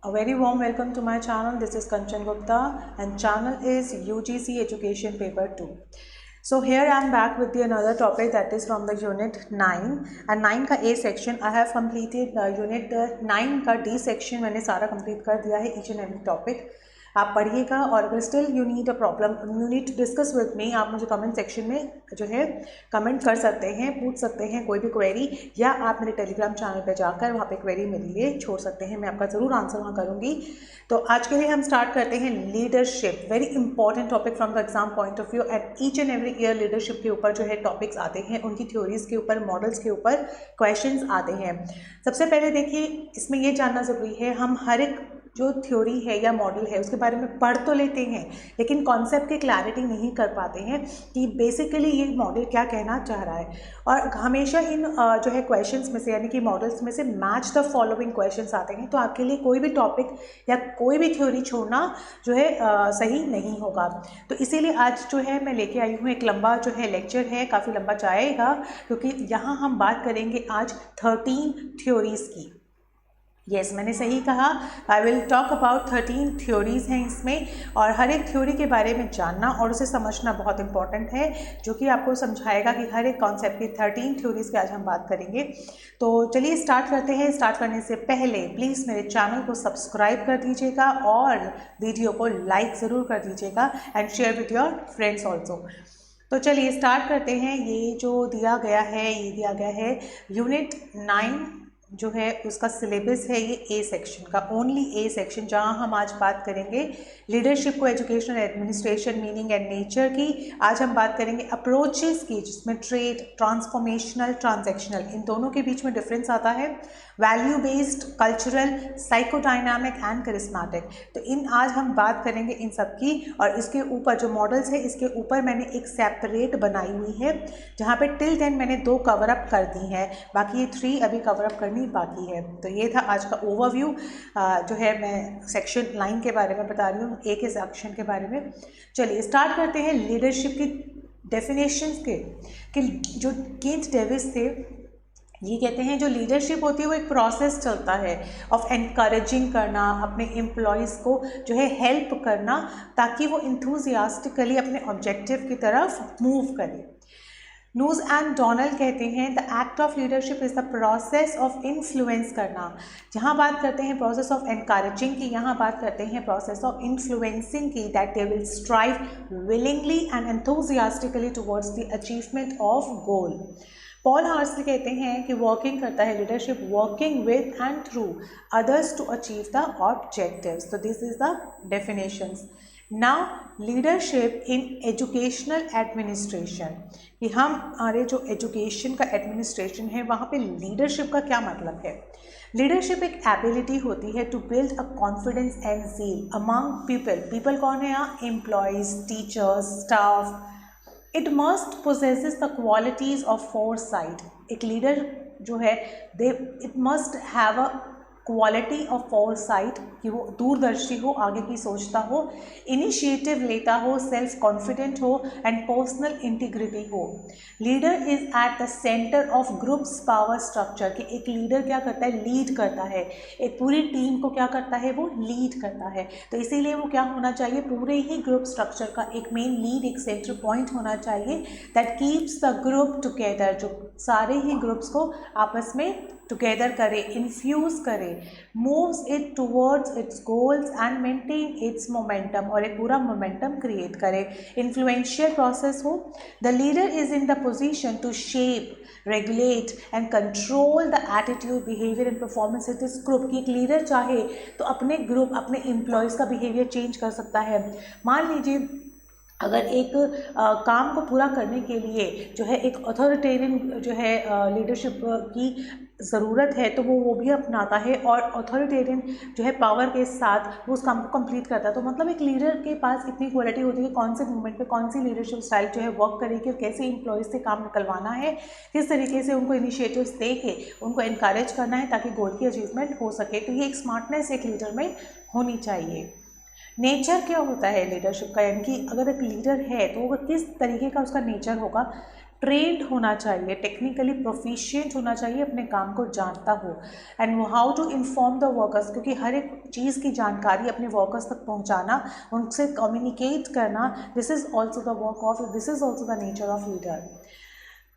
A very warm welcome to my channel. This is Kanchan Gupta and channel is UGC Education Paper 2. So here I am back with another topic that is from the unit 9 and 9 का A section. I have completed unit 9 का D section मैंने सारा complete कर दिया है each and every topic. आप पढ़िएगा और अगर still you need a problem you need to discuss with me, आप मुझे कमेंट सेक्शन में जो है कमेंट कर सकते हैं, पूछ सकते हैं कोई भी क्वेरी, या आप मेरे टेलीग्राम चैनल पे जाकर वहाँ पे क्वेरी मेरे लिए छोड़ सकते हैं, मैं आपका ज़रूर आंसर वहाँ करूँगी। तो आज के लिए हम स्टार्ट करते हैं leadership, very important topic from the exam point of view. At each and every year leadership के ऊपर जो है टॉपिक्स आते हैं, उनकी थ्योरीज के ऊपर, मॉडल्स के ऊपर क्वेश्चंस आते हैं। सबसे पहले देखिए, इसमें ये जानना ज़रूरी है, हम हर एक जो थ्योरी है या मॉडल है उसके बारे में पढ़ तो लेते हैं लेकिन कॉन्सेप्ट की क्लैरिटी नहीं कर पाते हैं कि बेसिकली ये मॉडल क्या कहना चाह रहा है। और हमेशा इन जो है क्वेश्चंस में से यानी कि मॉडल्स में से मैच द फॉलोइंग क्वेश्चंस आते हैं, तो आपके लिए कोई भी टॉपिक या कोई भी थ्योरी छोड़ना जो है सही नहीं होगा। तो इसीलिए आज जो है मैं लेके आई हूँ एक लंबा जो है लेक्चर है, काफ़ी लंबा जाएगा क्योंकि यहाँ हम बात करेंगे आज 13 थ्योरीज़ की। यस मैंने सही कहा, I will talk about 13 theories हैं इसमें, और हर एक थ्योरी के बारे में जानना और उसे समझना बहुत इंपॉर्टेंट है, जो कि आपको समझाएगा कि हर एक कॉन्सेप्ट की 13 थ्योरीज़ की आज हम बात करेंगे। तो चलिए स्टार्ट करते हैं। स्टार्ट करने से पहले प्लीज़ मेरे चैनल को सब्सक्राइब कर दीजिएगा और वीडियो को लाइक ज़रूर कर दीजिएगा and share with your friends also. तो चलिए स्टार्ट करते हैं। ये जो दिया गया है, ये दिया गया है यूनिट 9 जो है उसका सिलेबस है, ये ए सेक्शन का, ओनली ए सेक्शन, जहां हम आज बात करेंगे लीडरशिप को educational administration meaning and nature की। आज हम बात करेंगे अप्रोचेस की, जिसमें ट्रेड, ट्रांसफॉर्मेशनल, ट्रांजैक्शनल, इन दोनों के बीच में डिफरेंस आता है, value based, cultural, psychodynamic and charismatic. तो इन आज हम बात करेंगे इन सब की, और इसके ऊपर जो मॉडल्स है इसके ऊपर मैंने एक सेपरेट बनाई हुई है जहाँ पे टिल 10 मैंने 2 कवर अप कर दी हैं, बाकी ये 3 अभी कवर अप करनी बाकी है। तो ये था आज का ओवरव्यू, जो है मैं सेक्शन 9 के बारे में बता रही हूँ, एक के सेक्शन के बारे में। चलिए स्टार्ट करते हैं लीडरशिप की डेफिनेशंस के। कि जो कीथ डेविस थे, ये कहते हैं जो लीडरशिप होती है वो एक प्रोसेस चलता है ऑफ एनकरेजिंग करना, अपने एम्प्लॉयज़ को जो है हेल्प करना ताकि वो इंथुजियास्टिकली अपने ऑब्जेक्टिव की तरफ मूव करें। नूज एंड डोनाल्ड कहते हैं the act of leadership is the process of influence करना। जहाँ बात करते हैं प्रोसेस ऑफ एनकरेजिंग की, यहाँ बात करते हैं प्रोसेस ऑफ इन्फ्लुएंसिंग की, that they will strive willingly and enthusiastically towards the achievement of goal. Paul Horsley कहते हैं कि वर्किंग करता है leadership working with and through others to achieve the objectives. तो this is the definitions. Now leadership in educational administration, कि हमारे जो education का एडमिनिस्ट्रेशन है वहाँ पे लीडरशिप का क्या मतलब है। लीडरशिप एक एबिलिटी होती है to build a confidence and zeal among people. People कौन है यहाँ? Employees, teachers, staff. It must possesses the qualities of foresight. एक लीडर जो है it must have a quality of foresight, कि वो दूरदर्शी हो, आगे की सोचता हो, इनिशिएटिव लेता हो, सेल्फ कॉन्फिडेंट हो एंड पर्सनल इंटीग्रिटी हो। Leader is at the centre of groups power structure, कि एक लीडर क्या करता है? लीड करता है, एक पूरी टीम को क्या करता है? वो लीड करता है। तो इसीलिए वो क्या होना चाहिए? पूरे ही ग्रुप स्ट्रक्चर का एक मेन लीड, एक सेंटर पॉइंट होना चाहिए that keeps the group together, जो सारे ही ग्रुप्स को आपस में टुगेदर करे, इन्फ्यूज़ करे, moves it towards its goals and maintain its momentum, और एक पूरा मोमेंटम क्रिएट करे, इन्फ्लुएंशियल प्रोसेस हो। The leader is in the position to shape, regulate and control the attitude, behaviour and performance of this group. की एक leader चाहे तो अपने ग्रुप, अपने एम्प्लॉयज़ का बिहेवियर चेंज कर सकता है। मान लीजिए अगर एक काम को पूरा करने के लिए जो है एक अथॉरिटेरियन जो है लीडरशिप की ज़रूरत है, तो वो भी अपनाता है और अथॉरिटेरियन जो है पावर के साथ वो उस काम को कंप्लीट करता है। तो मतलब एक लीडर के पास इतनी क्वालिटी होती है कि कौन से मूवमेंट पे कौन सी लीडरशिप स्टाइल जो है वर्क करेगी और कैसे एम्प्लॉयज़ से काम निकलवाना है, किस तरीके से उनको इनिशिएटिव्स दे के उनको इनकरेज करना है ताकि गोल की अचीवमेंट हो सके। तो ये एक स्मार्टनेस एक लीडर में होनी चाहिए। नेचर क्या होता है लीडरशिप का, यानी कि अगर एक लीडर है तो वो किस तरीके का उसका नेचर होगा। ट्रेंड होना चाहिए, टेक्निकली प्रोफिशिएंट होना चाहिए, अपने काम को जानता हो, and how to inform the workers, क्योंकि हर एक चीज़ की जानकारी अपने वर्कर्स तक पहुंचाना, उनसे कम्युनिकेट करना, this is also the work of, this is also the nature of leader.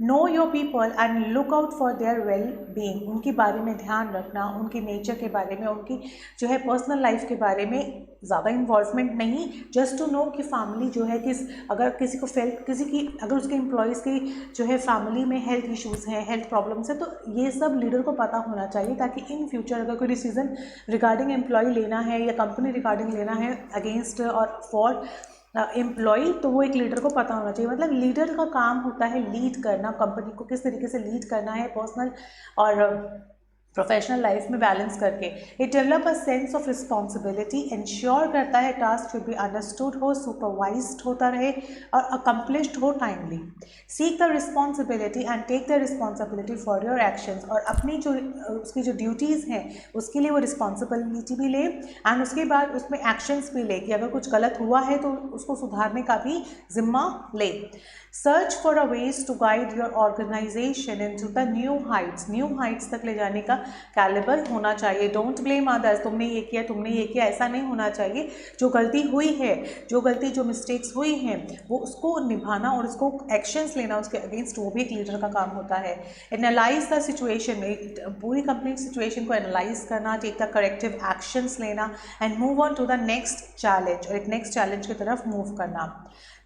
Know your people and look out for their well being, उनके बारे में ध्यान रखना, उनके नेचर के बारे में, उनकी जो है पर्सनल लाइफ के बारे में ज़्यादा इन्वॉल्वमेंट नहीं, जस्ट टू नो कि फैमिली जो है अगर किसी को किसी की अगर उसके एम्प्लॉयज़ की जो है फैमिली में हेल्थ इश्यूज़ हैं, हेल्थ प्रॉब्लम्स है, तो ये सब लीडर को पता होना चाहिए, ताकि इन फ्यूचर अगर कोई डिसीजन रिगार्डिंग एम्प्लॉय लेना है या कंपनी रिगार्डिंग लेना है अगेंस्ट और फॉर एम्प्लॉय, तो वो एक लीडर को पता होना चाहिए। मतलब लीडर का काम होता है लीड करना, कंपनी को किस तरीके से लीड करना है पर्सनल और प्रोफेशनल लाइफ में बैलेंस करके। It develop a sense of responsibility, ensure करता है टास्क शुड बी अंडरस्टूड हो, सुपरवाइज्ड होता रहे और अकम्प्लिश्ड हो timely. Seek the responsibility and take the responsibility for your actions, और अपनी जो उसकी जो ड्यूटीज़ हैं उसके लिए वो रिस्पॉन्सिबिलिटी भी ले, एंड उसके बाद उसमें एक्शंस भी ले कि अगर कुछ गलत हुआ है तो उसको सुधारने का भी जिम्मा ले। Search for a ways to guide your organisation into the new heights तक ले जाने का कैलिबर होना चाहिए। डोंट ब्लेम अदर्स, तुमने ये किया, ऐसा नहीं होना चाहिए। जो गलती हुई है, जो मिस्टेक्स हुई हैं, वो उसको निभाना और उसको एक्शंस लेना उसके अगेंस्ट, वो भी एक लीडर का काम होता है। एनालाइज द सिचुएशन, पूरी कंप्लीट सिचुएशन को एनालाइज करना, टेक द करेक्टिव एक्शंस लेना and move on to the next challenge, और एक नेक्स्ट चैलेंज की तरफ मूव करना।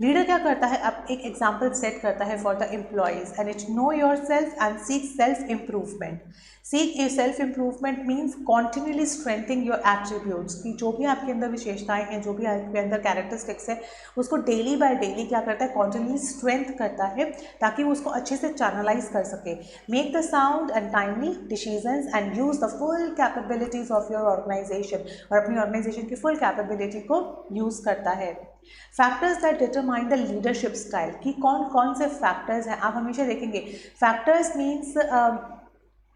लीडर क्या करता है, अब एक एग्जाम्पल सेट करता है for the employees, and it know your self and seek self improvement. Seek a self improvement means continuously strengthening your attributes, कि जो भी आपके अंदर विशेषताएं हैं, जो भी आपके अंदर कैरेक्टरिस्टिक्स है, उसको डेली बाय डेली क्या करता है, कॉन्टिन्यूली स्ट्रेंथ करता है, ताकि वो उसको अच्छे से चैनलाइज कर सके। Make the sound and timely decisions and use the full capabilities of your organisation, और अपनी ऑर्गेनाइजेशन की फुल कैपेबिलिटी को यूज़ करता है। Factors that determine the leadership style, कि कौन कौन से फैक्टर्स हैं, आप हमेशा देखेंगे फैक्टर्स मीन्स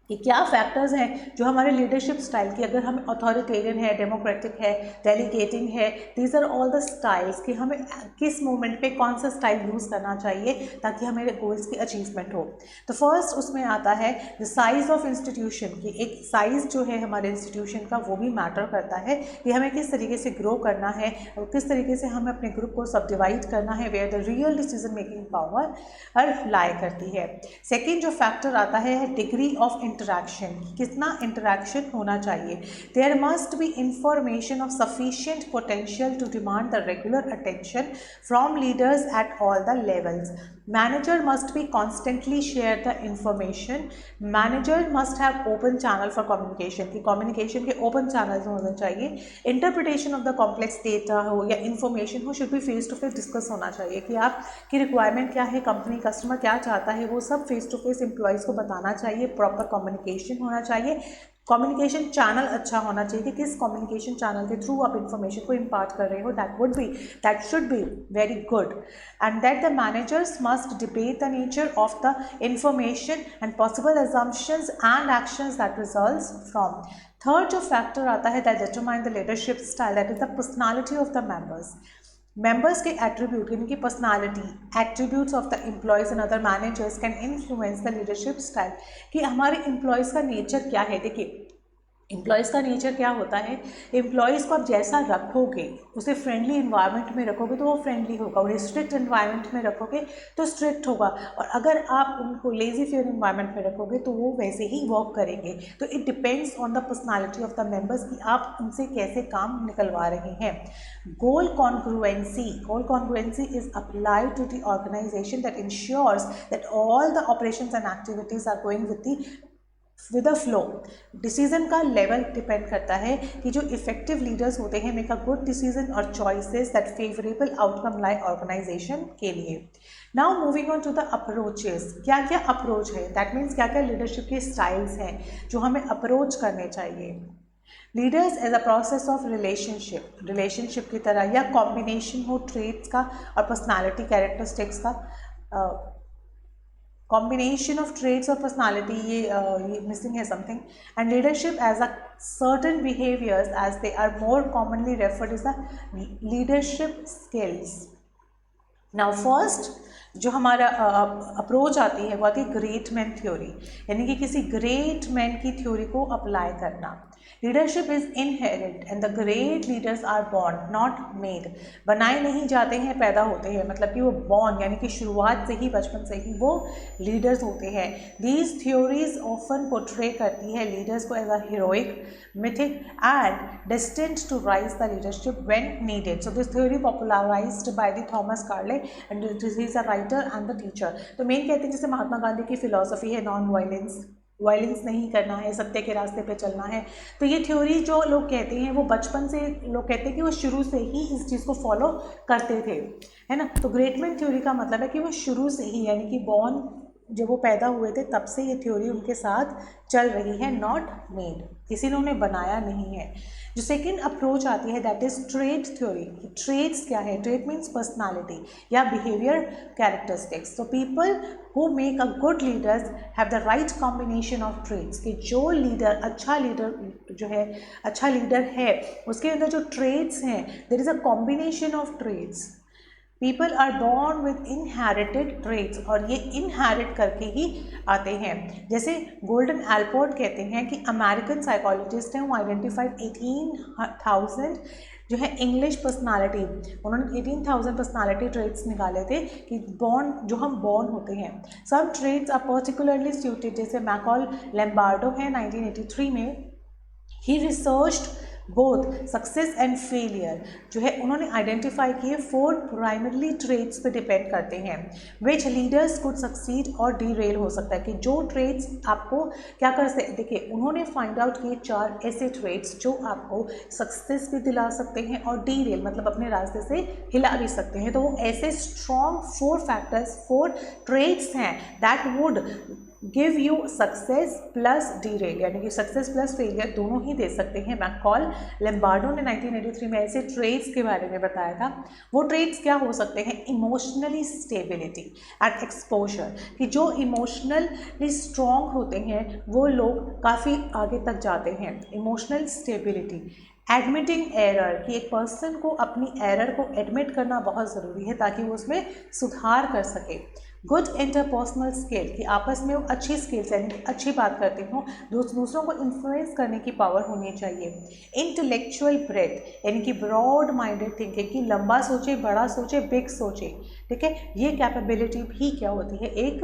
कि क्या फैक्टर्स हैं जो हमारे लीडरशिप स्टाइल की, अगर हम अथॉरिटेरियन है, डेमोक्रेटिक है, डेलीगेटिंग है, these are all the styles, कि हमें किस मोमेंट पे कौन सा स्टाइल यूज़ करना चाहिए ताकि हमारे गोल्स की अचीवमेंट हो। तो फर्स्ट उसमें आता है द साइज़ ऑफ इंस्टीट्यूशन, की एक साइज़ जो है हमारे इंस्टीट्यूशन का, वो भी मैटर करता है कि हमें किस तरीके से ग्रो करना है और किस तरीके से हमें अपने ग्रुप को सब डिवाइड करना है, where the real decision making power lie करती है। सेकेंड जो फैक्टर आता है डिग्री ऑफ इंटरैक्शन, कितना इंटरैक्शन होना चाहिए। There must be information of sufficient potential to demand the regular attention from leaders at all the levels. Manager must be constantly share the information. Manager must have open channel for communication, की communication के open channels होने चाहिए। Interpretation of the complex data हो या information हो, should be face to face discuss होना चाहिए कि आपकी रिक्वायरमेंट क्या है, कंपनी कस्टमर क्या चाहता है, वो सब फेस टू फेस एम्प्लॉयज़ को बताना चाहिए। प्रॉपर कम्युनिकेशन होना चाहिए, कम्युनिकेशन चैनल अच्छा होना चाहिए कि किस कम्युनिकेशन चैनल के थ्रू आप इंफॉर्मेशन को इम्पार्ट कर रहे हो, that should be very good. And that the managers must debate the nature of the information and possible assumptions and actions that results from. Third जो फैक्टर आता है that determine the leadership style, that is the personality of the members के attribute, यानी कि personality, attributes of the employees and other managers can influence the leadership style, कि हमारे employees का nature क्या है। देखिए एम्प्लॉयज़ का नेचर क्या होता है, एम्प्लॉयज़ को आप जैसा रखोगे, उसे फ्रेंडली इन्वायरमेंट में रखोगे तो वो फ्रेंडली होगा, उन्हें स्ट्रिक्ट इन्वायरमेंट में रखोगे तो स्ट्रिक्ट होगा, और अगर आप उनको लेजी फेयर इन्वायरमेंट में रखोगे तो वो वैसे ही वर्क करेंगे। तो it depends on the personality of the members कि आप उनसे कैसे काम निकलवा रहे हैं। Goal congruency is applied to the organisation that ensures that all the operations and activities are going with a flow. Decision का लेवल डिपेंड करता है कि जो इफेक्टिव लीडर्स होते हैं मेक अ गुड डिसीजन और choices that favourable outcome lie organisation के लिए। Now moving on to the approaches, क्या क्या अप्रोच है, दैट मीन्स क्या क्या लीडरशिप के स्टाइल्स हैं जो हमें अप्रोच करने चाहिए। Leaders as a process of relationship की तरह, या कॉम्बिनेशन हो ट्रेट्स का और पर्सनालिटी कैरेक्टरिस्टिक्स का, combination of traits or personality, ये missing है something, and leadership as a certain behaviors as they are more commonly referred as the leadership skills. Now first जो हमारा अप्रोच आती है वो आती है ग्रेट मैन थ्योरी, यानी कि किसी ग्रेट मैन की थ्योरी को अप्लाई करना। Leadership is inherit and the great leaders are born not made. बनाए नहीं जाते हैं, पैदा होते हैं, मतलब कि वो बॉर्न यानी कि शुरुआत से ही, बचपन से ही वो लीडर्स होते हैं। दीज थ्योरीज ऑफन पोर्ट्रे करती है लीडर्स को as a heroic, mythic and destined to rise the leadership when needed. So this theory popularized by the Thomas Carlyle and he is a writer and the teacher. तो main कहते हैं जैसे महात्मा गांधी की philosophy है non violence, violence नहीं करना है, सत्य के रास्ते पे चलना है। तो ये थ्योरी जो लोग कहते हैं वो बचपन से लोग कहते हैं कि वो शुरू से ही इस चीज़ को फॉलो करते थे, है ना। तो ग्रेट मैन थ्योरी का मतलब है कि वो शुरू से ही, यानी कि बॉर्न जब वो पैदा हुए थे तब से ये थ्योरी उनके साथ चल रही है, नॉट मेड, किसी ने उन्हें बनाया नहीं है। जो सेकंड अप्रोच आती है that is trait theory. Traits क्या है? ट्रेट मीन्स पर्सनालिटी या बिहेवियर कैरेक्टरिस्टिक्स। तो people who make a good leaders have the right combination of traits, कि जो लीडर अच्छा लीडर है उसके अंदर जो ट्रेट्स हैं, there is a combination of traits. People are born with inherited traits, और ये इनहेरिट करके ही आते हैं। जैसे गोल्डन एल्पोर्ट कहते हैं कि अमेरिकन साइकोलॉजिस्ट हैं, वो आइडेंटिफाइड 18,000 जो है इंग्लिश पर्सनालिटी, उन्होंने 18,000 पर्सनालिटी ट्रेट्स निकाले थे कि जो हम बॉर्न होते हैं। Some traits are particularly suited, जैसे मैकॉल लैम्बार्डो है 1983 में, he researched both success and failure, जो है उन्होंने आइडेंटिफाई किए 4 प्राइमरी ट्रेट्स पे डिपेंड करते हैं विच लीडर्स कुड सक्सीड और डीरेल हो सकता है, कि जो ट्रेट्स आपको क्या कर सकते। देखिए उन्होंने फाइंड आउट किए 4 ऐसे ट्रेट्स जो आपको सक्सेस भी दिला सकते हैं और डीरेल मतलब अपने रास्ते से हिला भी सकते हैं। तो वो ऐसे स्ट्रॉन्ग 4 फैक्टर्स, 4 ट्रेट्स हैं that would give you success plus derail, यानी कि सक्सेस प्लस फेलियर दोनों ही दे सकते हैं। मैकॉल लैम्बार्डो ने 1983 में ऐसे ट्रेट्स के बारे में बताया था। वो ट्रेट्स क्या हो सकते हैं? इमोशनली स्टेबिलिटी एंड एक्सपोजर, कि जो इमोशनली स्ट्रॉन्ग होते हैं वो लोग काफ़ी आगे तक जाते हैं। इमोशनल स्टेबिलिटी, एडमिटिंग एरर, कि एक पर्सन को अपनी एरर को एडमिट करना बहुत ज़रूरी है ताकि वो उसमें सुधार कर सके। गुड इंटरपर्सनल स्किल, कि आपस में वो अच्छी स्किल्स यानी अच्छी बात करते हो, दूसरों को इन्फ्लुएंस करने की पावर होनी चाहिए। इंटेलेक्चुअल ब्रेथ, यानी कि ब्रॉड माइंडेड थिंकिंग, कि लंबा सोचे, बड़ा सोचे, बिग सोचे, ठीक है, ये कैपेबिलिटी भी क्या होती है एक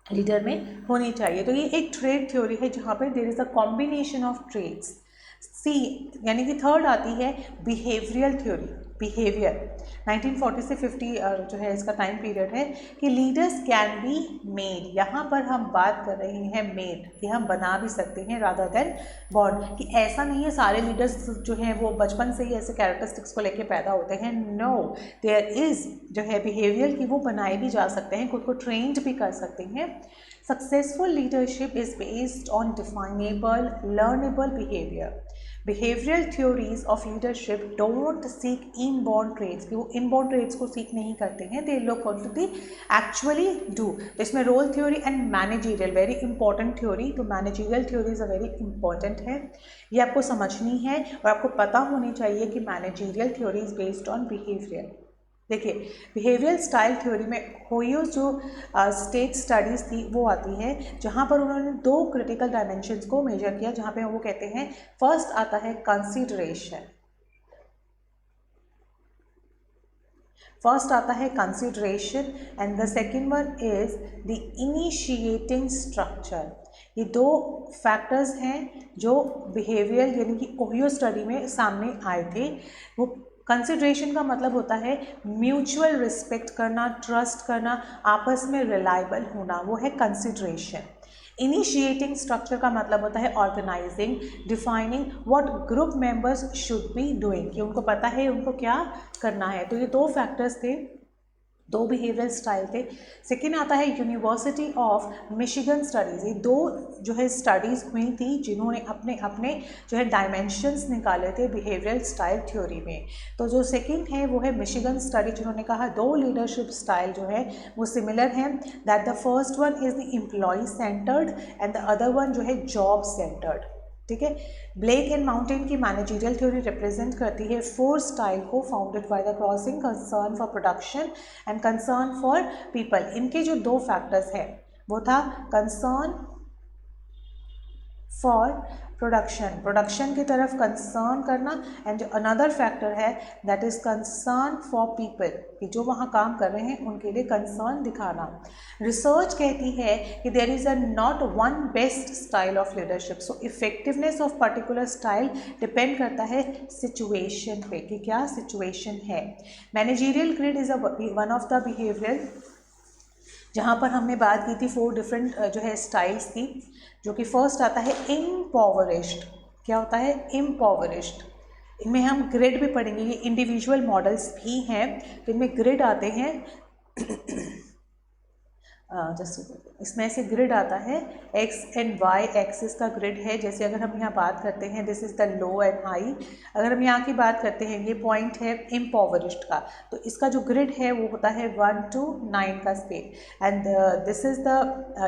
लीडर में होनी चाहिए। तो ये एक ट्रेट थ्योरी है जहाँ पर there is a combination of traits. C यानी कि थर्ड आती है बिहेवियरल थ्योरी। बिहेवियर 1940 से 50 जो है इसका टाइम पीरियड है कि लीडर्स कैन बी मेड। यहाँ पर हम बात कर रहे हैं मेड, कि हम बना भी सकते हैं रादर देन बॉर्न, कि ऐसा नहीं है सारे लीडर्स जो हैं वो बचपन से ही ऐसे कैरेक्टरिस्टिक्स को लेके पैदा होते हैं। नो, देयर इज़ जो है बिहेवियर की वो बनाए भी जा सकते हैं, खुद को ट्रेंड भी कर सकते हैं। Successful leadership is based on definable learnable behaviour. Behavioural theories of leadership don't seek inborn traits, कि वो इनबॉर्न ट्रेट्स को सीख नहीं करते हैं, they look on to the actually do. तो इसमें role theory and managerial very important theory, तो मैनेजरियल थ्योरीज वेरी इंपॉर्टेंट है, ये आपको समझनी है और आपको पता होनी चाहिए कि managerial theory is based on behaviour. देखिए बिहेवियरल स्टाइल थ्योरी में होयो जो स्टेट स्टडीज़ थी वो आती है, जहाँ पर उन्होंने 2 क्रिटिकल डायमेंशंस को मेजर किया, जहाँ पे वो कहते हैं फर्स्ट आता है consideration, and the second one is the initiating structure. ये 2 फैक्टर्स हैं जो बिहेवियर यानी कि ओहियो स्टडी में सामने आए थे। वो कंसिडरेशन का मतलब होता है म्यूचुअल रिस्पेक्ट करना, ट्रस्ट करना, आपस में रिलायबल होना, वो है कंसिडरेशन। इनिशिएटिंग स्ट्रक्चर का मतलब होता है organising, defining what group members should be doing, कि उनको पता है उनको क्या करना है। तो ये 2 फैक्टर्स थे, 2 बिहेवियरल स्टाइल थे। सेकेंड आता है यूनिवर्सिटी ऑफ मिशिगन स्टडीज़। ये 2 जो है स्टडीज़ हुई थी जिन्होंने अपने अपने जो है डायमेंशंस निकाले थे बिहेवियरल स्टाइल थ्योरी में। तो जो सेकेंड है वो है मिशिगन स्टडी, जिन्होंने कहा 2 लीडरशिप स्टाइल जो है वो सिमिलर हैं, that the first one is the employee centred and the other one जो है जॉब सेंटर्ड। ठीक है। ब्लेक एंड माउंटेन की मैनेजरियल थ्योरी रिप्रेजेंट करती है 4 स्टाइल को founded by the crossing, concern for production and concern for people. इनके जो 2 फैक्टर्स हैं वो था कंसर्न फॉर प्रोडक्शन की तरफ कंसर्न करना, एंड जो अनदर फैक्टर है that is concern for people, कि जो वहाँ काम कर रहे हैं उनके लिए कंसर्न दिखाना। रिसर्च कहती है कि there is a not one best style of leadership, so effectiveness of particular style depend करता है सिचुएशन पे, कि क्या सिचुएशन है। Managerial grid is one of the behaviour, जहाँ पर हमने बात की थी 4 डिफरेंट जो है स्टाइल्स की, जो कि फर्स्ट आता है इम्पॉवरिश्ड। क्या होता है? इम्पॉवरिश्ड। इनमें हम ग्रिड भी पढ़ेंगे, ये इंडिविजुअल मॉडल्स भी हैं, तो इनमें ग्रिड आते हैं इसमें से ग्रिड आता है एक्स एंड वाई एक्सिस का ग्रिड है। जैसे अगर हम यहाँ बात करते हैं this is the low and high, अगर हम यहाँ की बात करते हैं ये पॉइंट है इम्पॉवरिश्ड का, तो इसका जो ग्रिड है वो होता है 1 to 9 का space, and this is the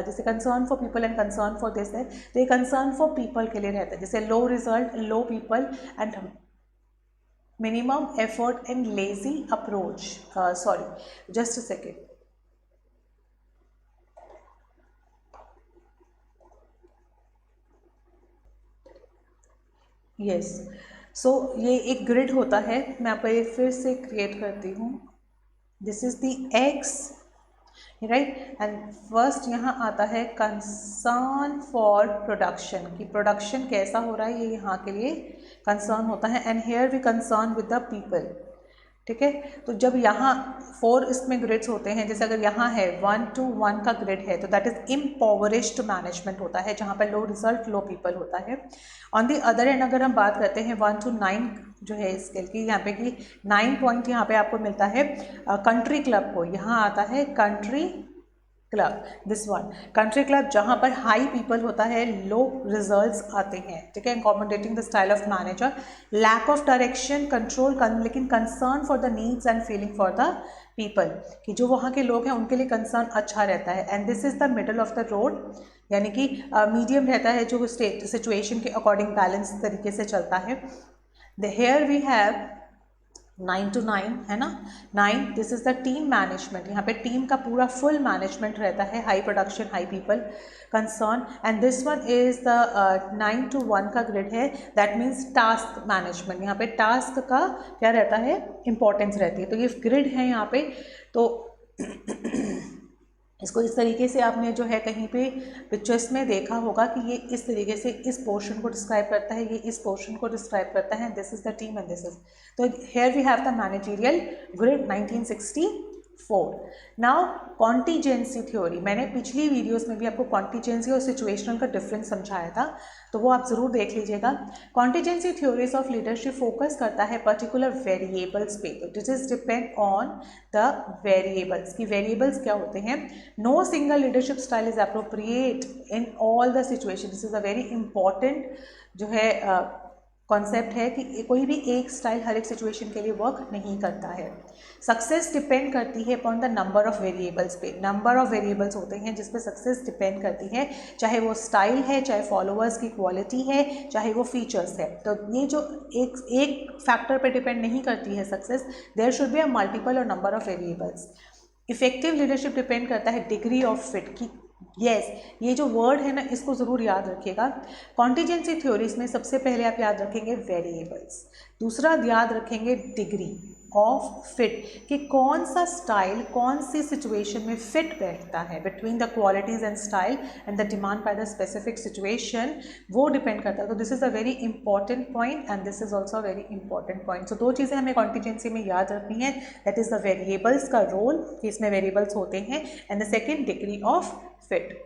जैसे concern for people and concern for this है, तो ये कंसर्न फॉर पीपल के लिए रहता है, जैसे low result, low people and minimum effort and lazy approach. Sorry just a second, yes. So ये एक ग्रिड होता है, मैं आपको ये फिर से क्रिएट करती हूँ। This is the x, right, and first यहाँ आता है कंसर्न फॉर प्रोडक्शन, कि प्रोडक्शन कैसा हो रहा है, ये यहाँ के लिए कंसर्न होता है, and here we concern with the people. ठीक है, तो जब यहाँ 4 इसमें ग्रिड्स होते हैं, जैसे अगर यहाँ है 1 to 1 का ग्रिड है, तो दैट इज इम्पॉवरिश्ड मैनेजमेंट होता है, जहाँ पर लो रिजल्ट लो पीपल होता है। ऑन दी अदर एंड अगर हम बात करते हैं 1 to 9 जो है स्केल की, यहाँ पे कि 9 पॉइंट यहाँ पे आपको मिलता है कंट्री क्लब को, यहाँ आता है country club, this one country club, जहाँ पर हाई पीपल होता है, लो रिजल्ट्स आते हैं। ठीक है, accommodating the style of manager, lack of direction control, लेकिन concern for the needs and feeling for the people, कि जो वहाँ के लोग हैं उनके लिए कंसर्न अच्छा रहता है। And this is the middle of the road, यानी कि मीडियम रहता है, जो सिचुएशन के अकॉर्डिंग बैलेंस तरीके से चलता है। The here we have 9 to 9 है ना, 9, this is the team management, यहाँ पे टीम का पूरा फुल मैनेजमेंट रहता है, high production high people concern, and this one is the 9 to 1 का ग्रिड है, दैट मीन्स टास्क मैनेजमेंट, यहाँ पे टास्क का क्या रहता है, इंपॉर्टेंस रहती है। तो ये ग्रिड है यहाँ पे, तो इसको इस तरीके से आपने जो है कहीं पे पिक्चर्स में देखा होगा कि ये इस तरीके से इस पोर्शन को डिस्क्राइब करता है, ये इस पोर्शन को डिस्क्राइब करता है, this is the team and this is, तो here we have the managerial grid 1964। Now contingency theory, मैंने पिछली वीडियोस में भी आपको कॉन्टीजेंसी और सिचुएशनल का डिफरेंस समझाया था, तो वो आप ज़रूर देख लीजिएगा। Contingency theories of leadership focus करता है पर्टिकुलर वेरिएबल्स पे, तो this is depend on the variables, कि वेरिएबल्स क्या होते हैं। No single leadership style is appropriate in all the situation, this is a very important जो है कॉन्सेप्ट है, कि कोई भी एक स्टाइल हर एक सिचुएशन के लिए वर्क नहीं करता है। सक्सेस डिपेंड करती है upon the number of variables पे, नंबर ऑफ वेरिएबल्स होते हैं जिस पे सक्सेस डिपेंड करती है, चाहे वो स्टाइल है, चाहे फॉलोअर्स की क्वालिटी है, चाहे वो फीचर्स है। तो ये जो एक फैक्टर पे डिपेंड नहीं करती है success, there should be a multiple और number of variables. Effective leadership depend करता है डिग्री ऑफ फिट की, यस ये जो वर्ड है ना इसको ज़रूर याद रखिएगा। कॉन्टीजेंसी थ्योरीज में सबसे पहले आप याद रखेंगे वेरिएबल्स, दूसरा याद रखेंगे डिग्री ऑफ फिट, कि कौन सा स्टाइल कौन सी सिचुएशन में फिट बैठता है, between the qualities and style and the demand by the specific situation, वो डिपेंड करता है। तो this is a very important point and this is also very important point. So 2 चीज़ें हमें कॉन्टीजेंसी में याद रखनी है, दैट इज़ द वेरिएबल्स का रोल, कि इसमें वेरिएबल्स होते हैं, and the second degree of fit.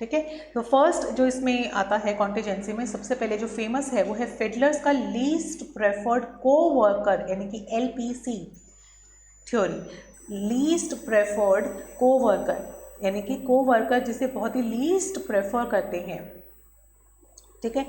ठीक है, तो फर्स्ट जो इसमें आता है कॉन्टीजेंसी में, सबसे पहले जो फेमस है वो है फिडलर्स का लीस्ट प्रेफर्ड कोवर्कर, यानी कि LPC theory, least preferred co-worker, यानी कि कोवर्कर जिसे बहुत ही लीस्ट प्रेफर करते हैं। ठीक है,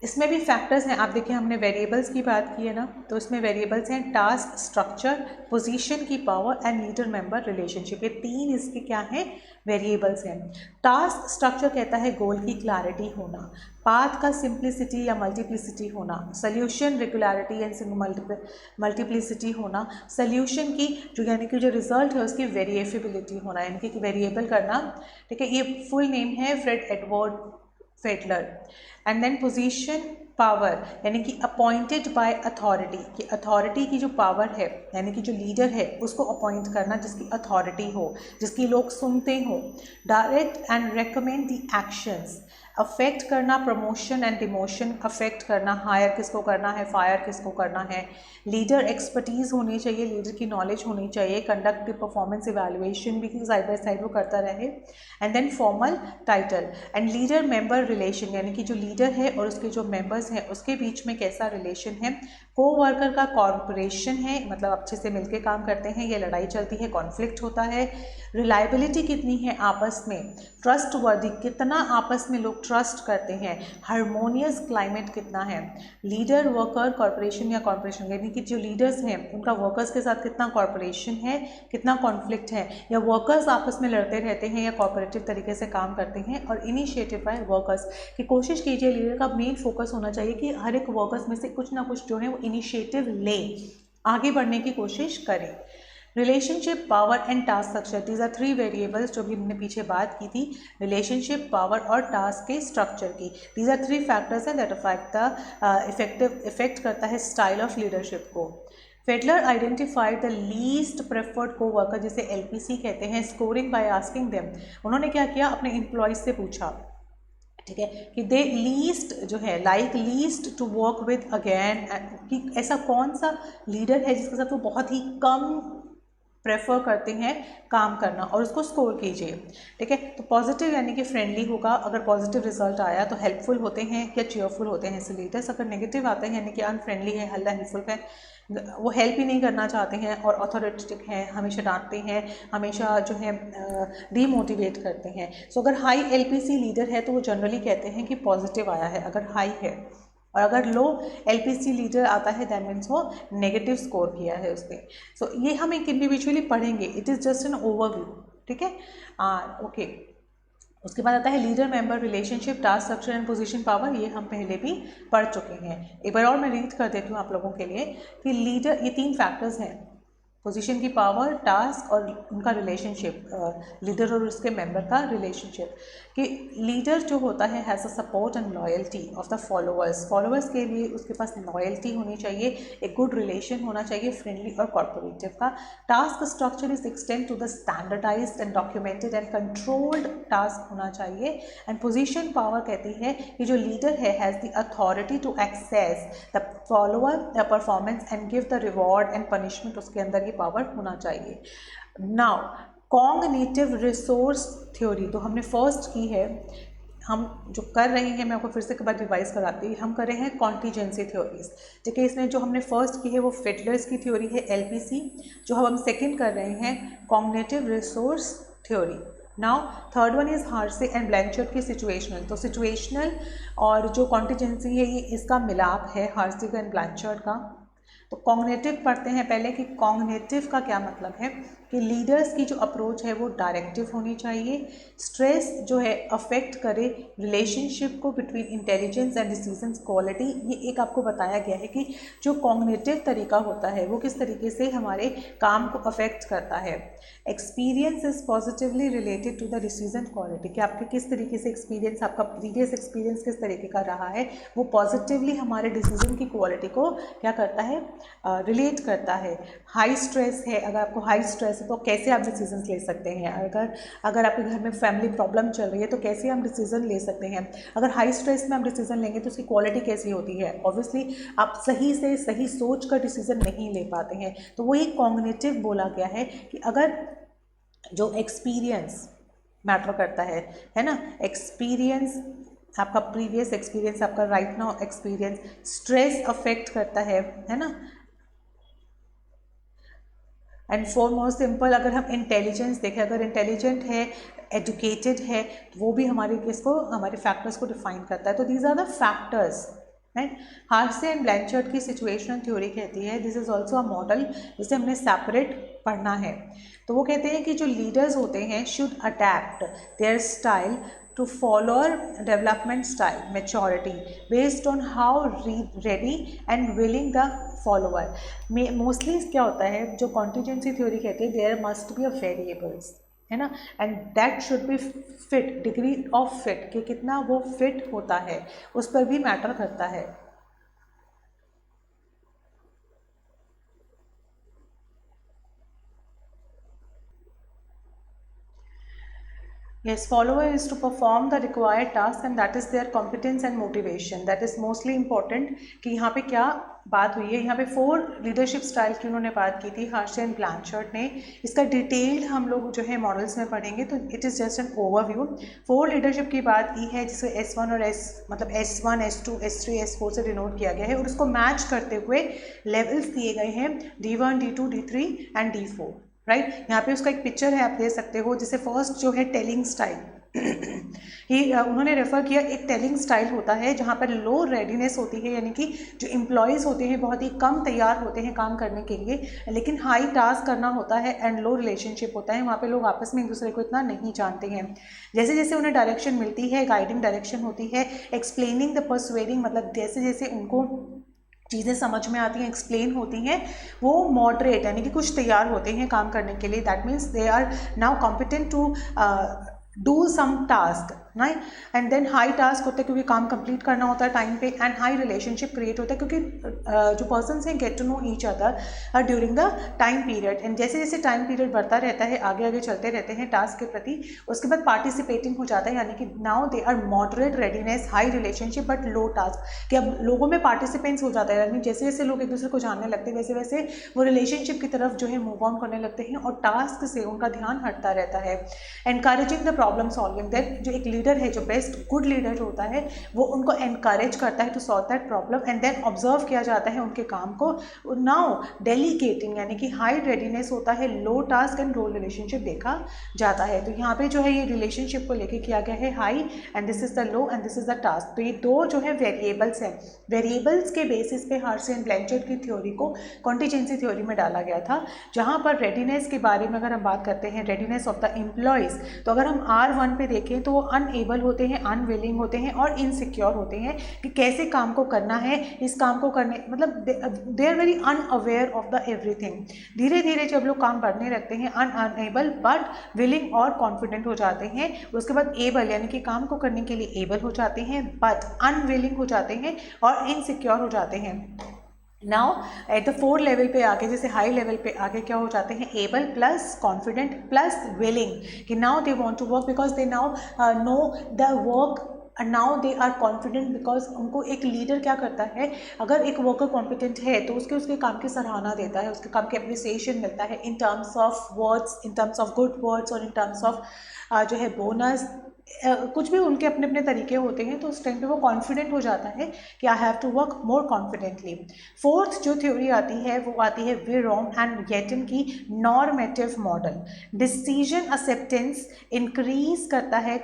इसमें भी फैक्टर्स हैं। आप देखिए हमने वेरिएबल्स की बात की है ना, तो इसमें वेरिएबल्स हैं टास्क, स्ट्रक्चर, पोजीशन की power and leader member relationship. ये 3 इसके क्या हैं, वेरिएबल्स हैं। टास्क स्ट्रक्चर कहता है गोल की क्लैरिटी होना, पाथ का सिंप्लिसिटी या मल्टीप्लिसिटी होना, सोल्यूशन रेगुलरिटी एंड मल्टीप्लिसिटी होना, सोल्यूशन की जो यानी कि जो रिजल्ट है उसकी वेरिएबिलिटी होना, यानी कि वेरिएबल करना। ठीक है, ये फुल नेम है Fred Edward Fiedler. And then position power यानी कि अपॉइंटेड बाय अथॉरिटी, कि अथॉरिटी की जो पावर है यानी कि जो लीडर है उसको अपॉइंट करना जिसकी अथॉरिटी हो, जिसकी लोग सुनते हो। Direct and recommend the actions, affect करना, प्रमोशन एंड डिमोशन, अफेक्ट करना, हायर किसको करना है, फायर किसको करना है। लीडर एक्सपर्टीज़ होनी चाहिए, लीडर की नॉलेज होनी चाहिए। कंडक्ट द परफॉर्मेंस इवैल्यूएशन भी साइड बाय साइड वो करता रहे। And then formal title and leader member relation, यानी कि जो लीडर है और उसके जो मेंबर्स हैं उसके बीच में कैसा रिलेशन है। को वर्कर का कॉर्पोरेशन है, मतलब अच्छे से मिलके काम करते हैं, ये लड़ाई चलती है, कॉन्फ्लिक्ट होता है। रिलायबिलिटी कितनी है आपस में, ट्रस्ट वर्दी, कितना आपस में लोग ट्रस्ट करते हैं। हारमोनियस क्लाइमेट कितना है। लीडर वर्कर कॉर्पोरेशन या कॉर्पोरेशन, यानी कि जो लीडर्स हैं उनका वर्कर्स के साथ कितना कॉर्पोरेशन है, कितना कॉन्फ्लिक्ट है, या वर्कर्स आपस में लड़ते रहते हैं या कॉर्पोरेटिव तरीके से काम करते हैं। और इनिशिएटिव बाय वर्कर्स, की कोशिश कीजिए, लीडर का मेन फोकस होना चाहिए कि हर एक वर्कर्स में से कुछ ना कुछ जो है वो इनिशिएटिव ले, आगे बढ़ने की कोशिश करें। Relationship, power and task structure, these are 3 variables जो भी हमने पीछे बात की थी, रिलेशनशिप, पावर और टास्क के स्ट्रक्चर की। दीज आर 3 फैक्टर्स हैं दैट अफेक्ट द इफेक्ट करता है स्टाइल ऑफ लीडरशिप को। Fiedler identified the least preferred coworker, जिसे LPC कहते हैं, स्कोरिंग बाय आस्किंग देम। उन्होंने क्या किया, अपने एम्प्लॉयज से पूछा, ठीक है, कि दे लीस्ट जो है like least to work with again, कि ऐसा कौन सा लीडर है जिसके साथ वो बहुत ही कम प्रेफर करते हैं काम करना, और उसको स्कोर कीजिए। ठीक है, तो पॉजिटिव यानी कि फ्रेंडली होगा, अगर पॉजिटिव रिजल्ट आया तो हेल्पफुल होते हैं या चीयरफुल होते हैं ऐसे लीडर्स। अगर नेगेटिव आते हैं यानी कि अनफ्रेंडली है, हेल्पफुल है, वो हेल्प ही नहीं करना चाहते हैं और अथॉरिटेटिक हैं, हमेशा डांटते हैं, हमेशा जो है डीमोटिवेट करते हैं। सो अगर हाई LPC लीडर है तो वो जनरली कहते हैं कि पॉजिटिव आया है अगर हाई है, और अगर लो LPC लीडर आता है दैट मीन्स वो नेगेटिव स्कोर किया है उसने। सो ये हम एक इंडिविजुअली पढ़ेंगे, it is just an overview. ठीक है, ओके। उसके बाद आता है leader member relationship, task structure and position power, ये हम पहले भी पढ़ चुके हैं। एक बार और मैं रीड कर देती हूँ आप लोगों के लिए कि लीडर, ये 3 फैक्टर्स हैं, पोजीशन की पावर, टास्क और उनका रिलेशनशिप, लीडर और उसके मेंबर का रिलेशनशिप। कि लीडर जो होता है has a support and loyalty of the followers, followers के लिए उसके पास लॉयल्टी होनी चाहिए, एक गुड रिलेशन होना चाहिए फ्रेंडली और कॉर्पोरेटिव का। Task structure is extend to the standardized and documented and controlled task होना चाहिए। एंड पोजीशन पावर कहती है कि जो लीडर है has the authority to access the follower the performance and give the reward and punishment, उसके अंदर ये पावर होना चाहिए। नाउ कॉग्निटिव रिसोर्स थ्योरी तो हमने फर्स्ट की है, हम जो कर रहे हैं, मैं आपको फिर से एक बार रिवाइज कराती हूँ, हम कर रहे हैं कॉन्टीजेंसी थ्योरीज। ठीक है, इसमें जो हमने फर्स्ट की है वो फेडलर्स की थ्योरी है LPC, जो हम सेकंड कर रहे हैं cognitive resource theory. Now third one is हार्से and Blanchard की सिचुएशनल, तो सिचुएशनल और जो कॉन्टीजेंसी है ये इसका मिलाप है हार्से का एंड ब्लैंचर्ड का। तो कॉग्निटिव पढ़ते हैं पहले कि कॉग्निटिव का क्या मतलब है, कि लीडर्स की जो अप्रोच है वो डायरेक्टिव होनी चाहिए। स्ट्रेस जो है अफेक्ट करे रिलेशनशिप को between intelligence and decisions quality, ये एक आपको बताया गया है कि जो कॉग्निटिव तरीका होता है वो किस तरीके से हमारे काम को अफेक्ट करता है। Experience is positively related to the decision quality, कि आपके किस तरीके से एक्सपीरियंस, आपका प्रीवियस एक्सपीरियंस किस तरीके का रहा है, वो पॉजिटिवली हमारे डिसीजन की क्वालिटी को क्या करता है, रिलेट करता है। हाई स्ट्रेस है, अगर आपको हाई स्ट्रेस है तो कैसे आप डिसीजंस ले सकते हैं, अगर आपके घर में फैमिली प्रॉब्लम चल रही है तो कैसे हम डिसीजन ले सकते हैं, अगर हाई स्ट्रेस में आप डिसीजन लेंगे तो उसकी क्वालिटी कैसी होती है, ऑब्वियसली आप सही से सही सोच कर डिसीजन नहीं ले पाते हैं। तो वो एक कॉग्निटिव बोला गया है कि अगर जो एक्सपीरियंस मैटर करता है ना, एक्सपीरियंस, आपका प्रीवियस एक्सपीरियंस, आपका right now experience, stress affect करता है ना। एंड फॉर मोर सिंपल, अगर हम इंटेलिजेंस देखें, अगर इंटेलिजेंट है, एजुकेटेड है, तो वो भी हमारे किसको, हमारे फैक्टर्स को डिफाइन करता है। तो these are the factors right. Hersey and Blanchard की सिचुएशनल थ्योरी कहती है this is also a model जिसे हमने सेपरेट पढ़ना है। तो वो कहते हैं कि जो लीडर्स होते हैं should adapt there style to follow development style maturity based on how ready and willing the follower। Mostly क्या होता है जो कॉन्टीजेंसी थ्योरी कहती है there must be a variables, है ना, and that should be fit, degree of fit कि कितना वो फिट होता है उस पर भी मैटर करता है। Yes, follower is to perform the required task and that is their competence and motivation. That is mostly important कि यहाँ पे क्या बात हुई है। यहाँ पे 4 लीडरशिप स्टाइल की उन्होंने बात की थी हार्से एंड ब्लैंचर्ड ने। इसका डिटेल हम लोग जो है मॉडल्स में पढ़ेंगे, तो it is just an overview. 4 leadership की बात की है जिसे S1 और मतलब S1, S2, S3, S4 से डिनोट किया गया है और उसको मैच करते हुए लेवल्स दिए गए हैं D1, D2, D3 and D4, right. यहाँ पे उसका एक पिक्चर है, आप दे सकते हो, जिसे फर्स्ट जो है टेलिंग स्टाइल ही उन्होंने रेफर किया। एक टेलिंग स्टाइल होता है जहाँ पर लो रेडीनेस होती है, यानी कि जो एम्प्लॉयज़ होते हैं बहुत ही कम तैयार होते हैं काम करने के लिए, लेकिन हाई टास्क करना होता है एंड लो रिलेशनशिप होता है। वहाँ पे लोग आपस में एक दूसरे को इतना नहीं जानते हैं। जैसे जैसे उन्हें डायरेक्शन मिलती है, गाइडिंग डायरेक्शन होती है, एक्सप्लेनिंग द परसुएडिंग, मतलब जैसे जैसे उनको चीज़ें समझ में आती हैं, एक्सप्लेन होती हैं, वो मॉडरेट यानी कि कुछ तैयार होते हैं काम करने के लिए। That means they are now competent to do some task, right. And then high task होता है क्योंकि काम कंप्लीट करना होता है टाइम पे, एंड हाई रिलेशनशिप क्रिएट होता है क्योंकि जो पर्सन्स हैं get to know each other during the time period. And जैसे जैसे टाइम पीरियड बढ़ता रहता है, आगे आगे चलते रहते हैं टास्क के प्रति, उसके बाद पार्टिसिपेटिंग हो जाता है, यानी कि now they are moderate readiness, high relationship but low task, कि अब लोगों में पार्टिसिपेंट्स हो जाता है, यानी जैसे जैसे लोग एक दूसरे को जानने लगते हैं वैसे वैसे वो रिलेशनशिप की तरफ जो है मूव ऑन करने लगते हैं और टास्क से उनका ध्यान हटता रहता है। Encouraging the problem solving, that जो एक लीडर है, जो बेस्ट गुड लीडर होता है, वो उनको एनकरेज करता है to solve that problem and then observe किया जाता है उनके काम को। नाउ डेलीगेटिंग, यानी कि हाई रेडीनेस होता है, लो टास्क एंड रोल रिलेशनशिप देखा जाता है। तो यहाँ पे जो है ये रिलेशनशिप को लेके किया गया है high and this is the low and this is the task. तो ये दो जो है वेरिएबल्स हैं, वेरिएबल्स के बेसिस पे हार्से एंड ब्लैंचर्ड की थ्योरी को कॉन्टीजेंसी थ्योरी में डाला गया था, जहाँ पर रेडीनेस के बारे में अगर हम बात करते हैं, रेडीनेस ऑफ द एम्प्लॉयज़, तो अगर हम R1 पे देखें तो वो अनएबल होते हैं, अनविलिंग होते हैं और इनसिक्योर होते हैं कि कैसे काम को करना है, इस काम को करने, मतलब they are very unaware of the everything. धीरे धीरे जब लोग काम करने लगते हैं अनएबल बट विलिंग और कॉन्फिडेंट हो जाते हैं, उसके बाद एबल यानी कि काम को करने के लिए एबल हो जाते हैं बट अनविलिंग हो जाते हैं और इनसिक्योर हो जाते हैं। नाउ एट द 4 लेवल पे आके, जैसे हाई लेवल पे आके क्या हो जाते हैं, able plus confident plus willing, कि now they want to work because they now know the work and now they are confident because उनको एक लीडर क्या करता है, अगर एक वर्कर कॉम्पिटेंट है तो उसके काम की सराहना देता है, उसके काम की अप्रिसिएशन मिलता है in terms of words, in terms of good words और इन टर्म्स ऑफ जो है बोनस, कुछ भी उनके अपने अपने तरीके होते हैं। तो उस टाइम पे वो कॉन्फिडेंट हो जाता है कि I have to work more confidently. Fourth जो थ्योरी आती है वो आती है विरोम एंड येटन की normative model. Decision acceptance increase करता है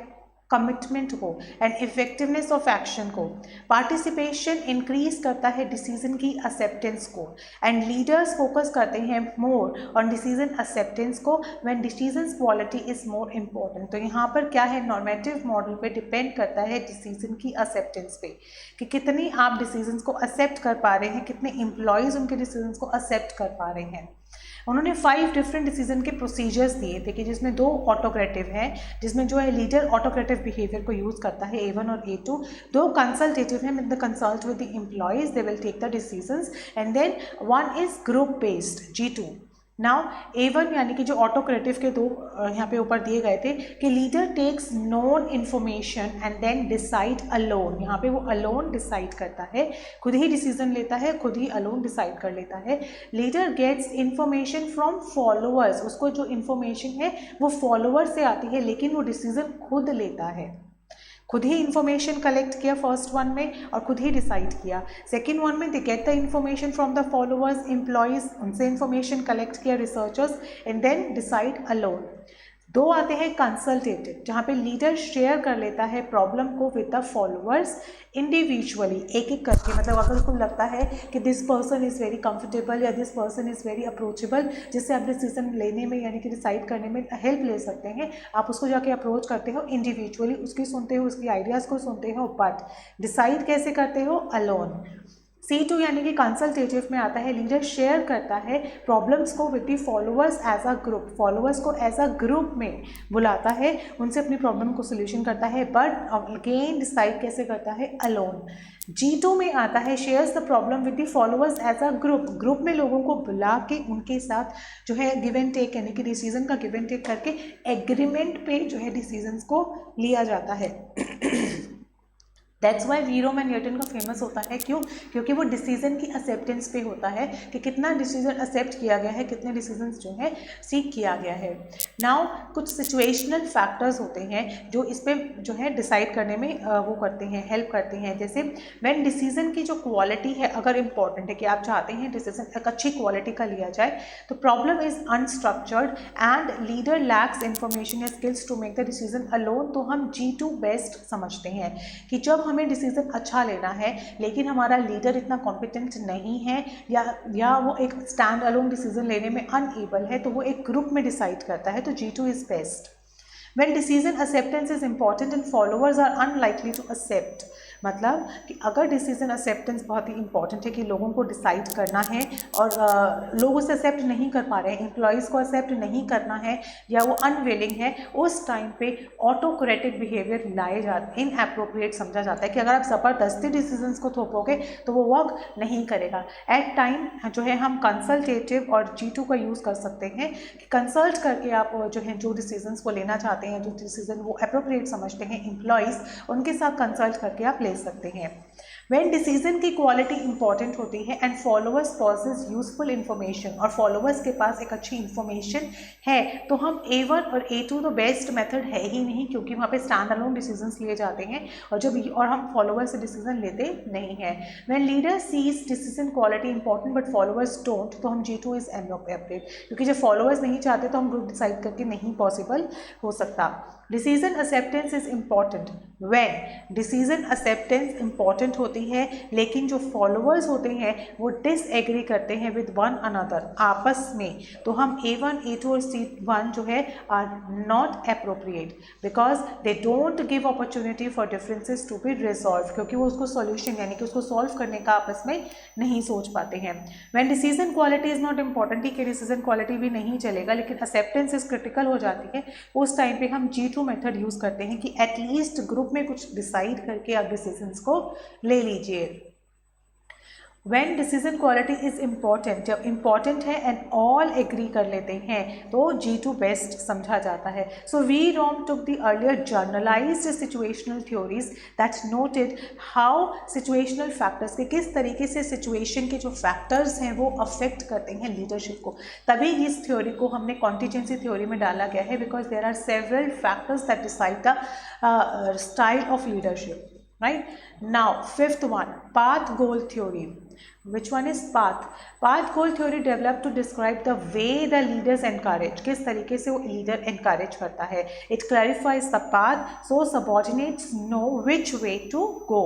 कमिटमेंट को एंड इफेक्टिवनेस ऑफ एक्शन को, पार्टिसिपेशन इंक्रीज करता है डिसीजन की एक्सेप्टेंस को, एंड लीडर्स फोकस करते हैं मोर ऑन डिसीजन एक्सेप्टेंस को when decision quality is more important. तो यहाँ पर क्या है, नॉर्मेटिव मॉडल पे डिपेंड करता है डिसीजन की एक्सेप्टेंस पे, कि कितनी आप डिसीजंस को एक्सेप्ट कर पा रहे हैं, कितने एम्प्लॉयज़ उनके डिसीजंस को एक्सेप्ट कर पा रहे हैं। उन्होंने 5 डिफरेंट डिसीजन के प्रोसीजर्स दिए थे, कि जिसमें 2 ऑटोक्रेटिव हैं, जिसमें जो है लीडर ऑटोक्रेटिव बिहेवियर को यूज़ करता है A1 और A2, 2 कंसल्टेटिव हैं, with the consult with the employees they will take the decisions, and then 1 is group based G2। Now A1 यानी कि जो ऑटोक्रेटिव के 2 यहाँ पे ऊपर दिए गए थे, कि leader takes known information and then decide alone, यहाँ पे वो अलोन डिसाइड करता है, खुद ही डिसीजन लेता है, खुद ही अलोन डिसाइड कर लेता है। Leader gets information from followers, उसको जो इन्फॉर्मेशन है वो फॉलोअर्स से आती है, लेकिन वो डिसीजन खुद लेता है, खुद ही इन्फॉर्मेशन कलेक्ट किया फर्स्ट वन में और खुद ही डिसाइड किया। सेकंड वन में they get the information from the followers, employees, उनसे इन्फॉर्मेशन कलेक्ट किया researchers, and then decide alone. दो आते हैं कंसल्टेटिव, जहाँ पे लीडर शेयर कर लेता है प्रॉब्लम को विद द फॉलोअर्स इंडिविजुअली, एक एक करके। मतलब अगर उसको लगता है कि this person is very comfortable या this person is very approachable, जिससे आप डिसीजन लेने में यानी कि डिसाइड करने में हेल्प ले सकते हैं, आप उसको जाके अप्रोच करते हो इंडिविजुअली, उसकी सुनते हो, उसकी आइडियाज़ को सुनते हो, बट डिसाइड कैसे करते हो? अलोन। C2 यानी कि कंसल्टेटिव में आता है, लीडर शेयर करता है प्रॉब्लम्स को with the followers as a group, followers को एज अ ग्रुप में बुलाता है, उनसे अपनी प्रॉब्लम को सोल्यूशन करता है, बट अगेन डिसाइड कैसे करता है? अलोन। G2 में आता है, shares the problem with the followers as a group, group में लोगों को बुला के उनके साथ जो है गिव एंड टेक यानी कि डिसीजन का गिव एंड टेक करके एग्रीमेंट पे जो है डिसीजंस को लिया जाता है। दैट्स वाई वीरोम एंड न्यूटन का फेमस होता है, क्यों? क्योंकि वो डिसीजन की एक्सेप्टेंस पे होता है कि कितना डिसीजन एक्सेप्ट किया गया है, कितने डिसीजन जो है सीख किया गया है। नाउ कुछ सिचुएशनल फैक्टर्स होते हैं जो इस पर जो है डिसाइड करने में वो करते हैं, हेल्प करते हैं। जैसे व्हेन डिसीजन की जो क्वालिटी है अगर इम्पॉर्टेंट है कि आप चाहते हैं डिसीजन एक अच्छी क्वालिटी का लिया जाए, तो problem is unstructured and leader lacks information या skills to make the decision alone, तो हम G2 बेस्ट समझते हैं कि जब हमें डिसीजन अच्छा लेना है लेकिन हमारा लीडर इतना कॉम्पिटेंट नहीं है या वो एक स्टैंड अलोन डिसीजन लेने में अनएबल है, तो वो एक ग्रुप में डिसाइड करता है, तो G2 is best. When decision acceptance is important and followers are unlikely to accept, मतलब कि अगर डिसीजन एक्सेप्टेंस बहुत ही इंपॉर्टेंट है कि लोगों को डिसाइड करना है और लोग उसे एक्सेप्ट नहीं कर पा रहे हैं, एम्प्लॉयज़ को एक्सेप्ट नहीं करना है या वो अनविलिंग है, उस टाइम पे ऑटोक्रेटिक बिहेवियर लाए जाते, इनएप्रोप्रिएट समझा जाता है कि अगर आप ज़बरदस्ती डिसीजंस को थोपोगे तो वो वर्क नहीं करेगा। एट टाइम जो है हम कंसल्टेटिव और G2 का यूज़ कर सकते हैं कि कंसल्ट करके आप जो है जो डिसीजंस को लेना चाहते हैं, जो डिसीजन वो अप्रोप्रिएट समझते हैं एम्प्लॉयज़, उनके साथ कंसल्ट करके आप ले सकते हैं। When डिसीजन की क्वालिटी इंपॉर्टेंट होती है and followers possesses useful information, और फॉलोअर्स के पास एक अच्छी इंफॉर्मेशन है, तो हम A1 और A2 तो बेस्ट मेथड है ही नहीं, क्योंकि वहाँ पे स्टैंड अलोन डिसीजंस लिए जाते हैं और हम फॉलोअर्स से डिसीजन लेते नहीं हैं। When leader sees decision quality important but followers don't, तो हम G2 इज इनअप्रोप्रिएट, क्योंकि जब फॉलोअर्स नहीं चाहते तो हम ग्रुप डिसाइड करके नहीं पॉसिबल हो सकता। Decision acceptance is important when decision acceptance important होती है लेकिन जो फॉलोअर्स होते हैं वो डिसएग्री करते हैं विद वन अनदर आपस में, तो हम A1, A2 और C1 जो है are not appropriate because they don't give opportunity for differences to be resolve, क्योंकि वो उसको सॉल्यूशन यानी कि उसको सॉल्व करने का आपस में नहीं सोच पाते हैं। When decision quality is not important, ठीक है डिसीजन क्वालिटी भी नहीं चलेगा लेकिन एक्सेप्टेंस इज क्रिटिकल हो जाती है, उस टाइम पे हम G2 मेथड यूज़ करते हैं कि एटलीस्ट ग्रुप में कुछ डिसाइड करके आप डिसीजंस को ले लीजिए। When decision quality is important, जब इम्पॉर्टेंट है एंड ऑल एग्री कर लेते हैं तो G2 बेस्ट समझा जाता है। So we roam took the earlier generalised situational theories that noted how situational factors के किस तरीके से सिचुएशन के जो फैक्टर्स हैं वो अफेक्ट करते हैं लीडरशिप को, तभी इस थ्योरी को हमने कॉन्टीजेंसी थ्योरी में डाला गया है, because there are several factors that decide the style of leadership, right? Now fifth one, path goal theory. Which one is path? Path goal theory developed to describe the way the leaders encourage, किस तरीके से वो leader encourage करता है। It clarifies the path so subordinates know which way to go.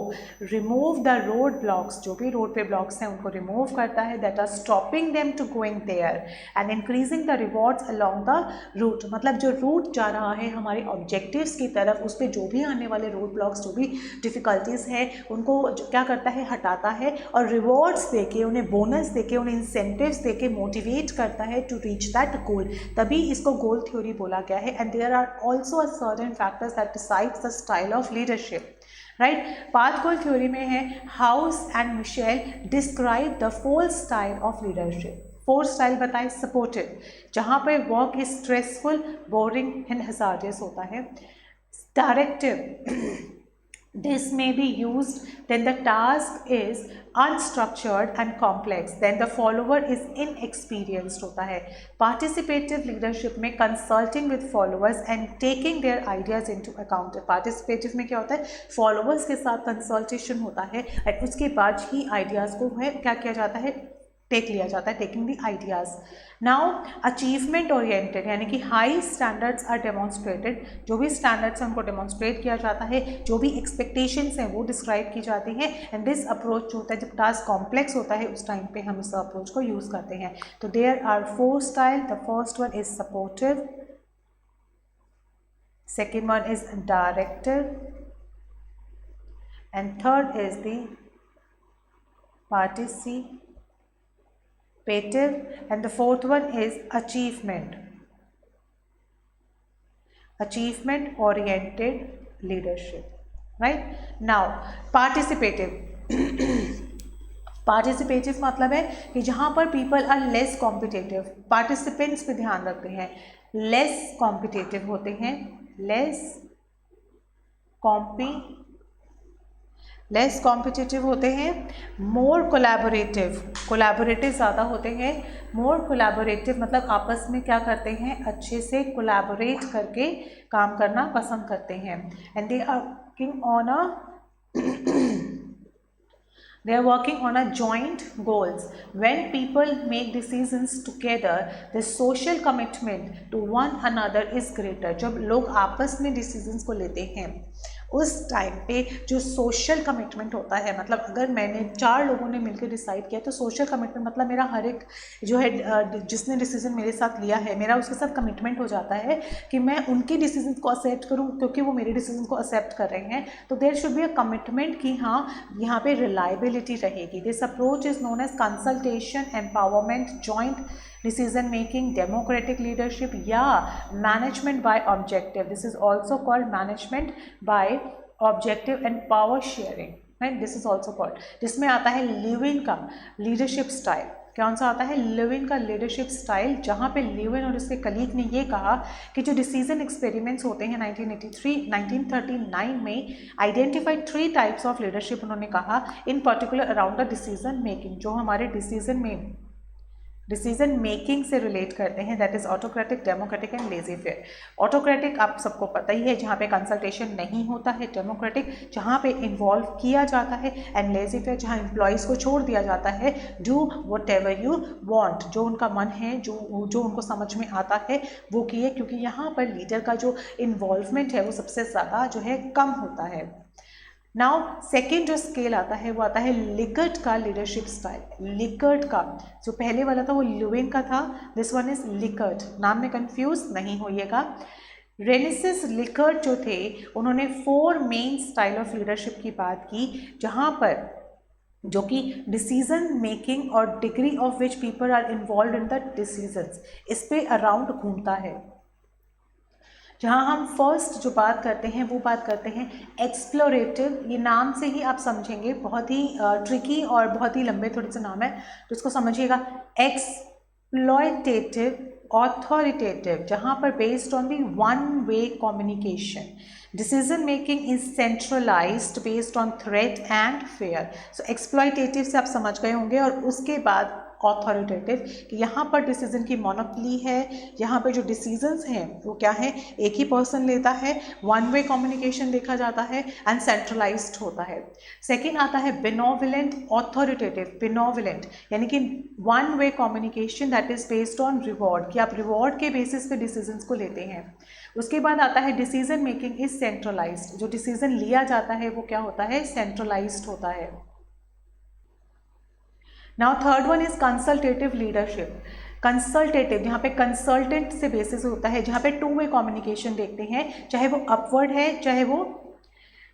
Remove the road blocks, जो भी road पे blocks हैं उनको remove करता है that are stopping them to going there and increasing the rewards along the route, मतलब जो route जा रहा है हमारे objectives की तरफ, उस पर जो भी आने वाले road blocks, जो भी difficulties हैं उनको क्या करता है, हटाता है और rewards देके, उन्हें बोनस देके, उन्हें इंसेंटिव्स देके मोटिवेट करता है टू रीच दैट गोल, तभी इसको गोल थ्योरी बोला गया है। And there are also a certain factors that decides the style of leadership, right. Path goal theory में है House and Mitchell describe the 4 style of leadership. 4 style बताए, supportive जहाँ पे work is stressful, boring and hazardous होता है। Directive, this may be used then the task is unstructured and complex, then the follower is inexperienced होता है। participative leadership में consulting with followers and taking their ideas into account। participative में क्या होता है, followers के साथ consultation होता है और उसके बाद ही ideas को है क्या किया जाता है, टेक लिया जाता है, taking the ideas. Now achievement oriented, यानी कि हाई स्टैंडर्ड्स आर डेमोन्स्ट्रेटेड, जो भी स्टैंडर्ड्स हैं उनको डेमोन्स्ट्रेट किया जाता है, जो भी एक्सपेक्टेशंस हैं वो डिस्क्राइब की जाती हैं। एंड दिस अप्रोच जो होता है, जब टास्क कॉम्प्लेक्स होता है उस टाइम पे हम इस अप्रोच को यूज़ करते हैं। तो there are 4 style. The first one is supportive, second one is directive, and third is the participative, and the fourth one is achievement oriented leadership. Right now, participative मतलब है कि जहाँ पर people are less competitive, participants पे ध्यान रखते हैं, less competitive होते हैं, less कॉम्पिटिटिव होते हैं, मोर कोलैबोरेटिव ज़्यादा होते हैं। मोर कोलैबोरेटिव मतलब आपस में क्या करते हैं, अच्छे से कोलैबोरेट करके काम करना पसंद करते हैं। And they are working on a joint goals. When people make decisions together, the social commitment to one another is greater. जब लोग आपस में decisions को लेते हैं उस टाइम पे जो सोशल कमिटमेंट होता है, मतलब अगर मैंने 4 लोगों ने मिलकर डिसाइड किया तो सोशल कमिटमेंट मतलब मेरा हर एक जो है जिसने डिसीजन मेरे साथ लिया है, मेरा उसके साथ कमिटमेंट हो जाता है कि मैं उनके डिसीजन को एक्सेप्ट करूं क्योंकि वो मेरे डिसीजन को एक्सेप्ट कर रहे हैं। तो there should be a commitment कि हाँ यहाँ पे रिलायबिलिटी रहेगी। This approach is known as consultation, empowerment, joint decision making, democratic leadership या management by objective. This is also called management by objective and power sharing, right? This is also called, जिसमें आता है living का leadership style. कौन सा आता है? Living का लीडरशिप स्टाइल, जहाँ पे लिविन और उसके कलीग ने ये कहा कि जो डिसीजन एक्सपेरिमेंट्स होते हैं 1939 में आइडेंटिफाइड 3 टाइप्स ऑफ लीडरशिप उन्होंने कहा, इन particular around the decision making, जो हमारे डिसीजन मेकिंग से रिलेट करते हैं। That is autocratic, democratic and lazy fair. Autocratic आप सबको पता ही है, जहाँ पे कंसल्टेशन नहीं होता है। डेमोक्रेटिक जहाँ पे इन्वॉल्व किया जाता है, एंड लेजी फेयर जहाँ एम्प्लॉयज़ को छोड़ दिया जाता है, do what ever you want, जो उनका मन है, जो उनको समझ में आता है वो किए, क्योंकि यहाँ पर लीडर का जो इन्वॉल्वमेंट है वो सबसे ज़्यादा जो है कम होता है। नाउ सेकेंड जो स्केल आता है वो आता है लिकर्ट का लीडरशिप स्टाइल। लिकर्ट का जो पहले वाला था वो लिविन का था, दिस वन इज लिकर्ट। नाम में कंफ्यूज नहीं होइएगा। रेनेसिस लिकर्ट जो थे उन्होंने 4 मेन स्टाइल ऑफ लीडरशिप की बात की, जहाँ पर जो कि डिसीजन मेकिंग और degree of which people are involve in the decisions, इस पे अराउंड घूमता है। जहाँ हम फर्स्ट जो बात करते हैं वो बात करते हैं एक्सप्लोरेटिव। ये नाम से ही आप समझेंगे, बहुत ही ट्रिकी और बहुत ही लंबे थोड़े से नाम है, तो इसको समझिएगा। एक्सप्लॉयटेटिव, ऑथोरिटेटिव, जहाँ पर based on the one way communication, decision making is centralised based on threat and fair. So exploitative से आप समझ गए होंगे, और उसके बाद ऑथोरिटेटिव कि यहाँ पर डिसीजन की मोनोपोली है, यहाँ पे जो डिसीजंस हैं वो क्या है, एक ही पर्सन लेता है, वन वे कम्युनिकेशन देखा जाता है एंड सेंट्रलाइज्ड होता है। सेकंड आता है बेनोवलेंट ऑथोरिटेटिव। बेनोवलेंट यानी कि one way communication that is based on reward, कि आप रिवॉर्ड के बेसिस पे डिसीजंस को लेते हैं। उसके बाद आता है डिसीजन मेकिंग इज सेंट्रलाइज्ड, जो डिसीजन लिया जाता है वो क्या होता है, सेंट्रलाइज्ड होता है। Now third one is consultative leadership. Consultative जहाँ पे कंसल्टेंट से बेसिस होता है, जहाँ पे 2 वे कम्युनिकेशन देखते हैं, चाहे वो अपवर्ड है चाहे वो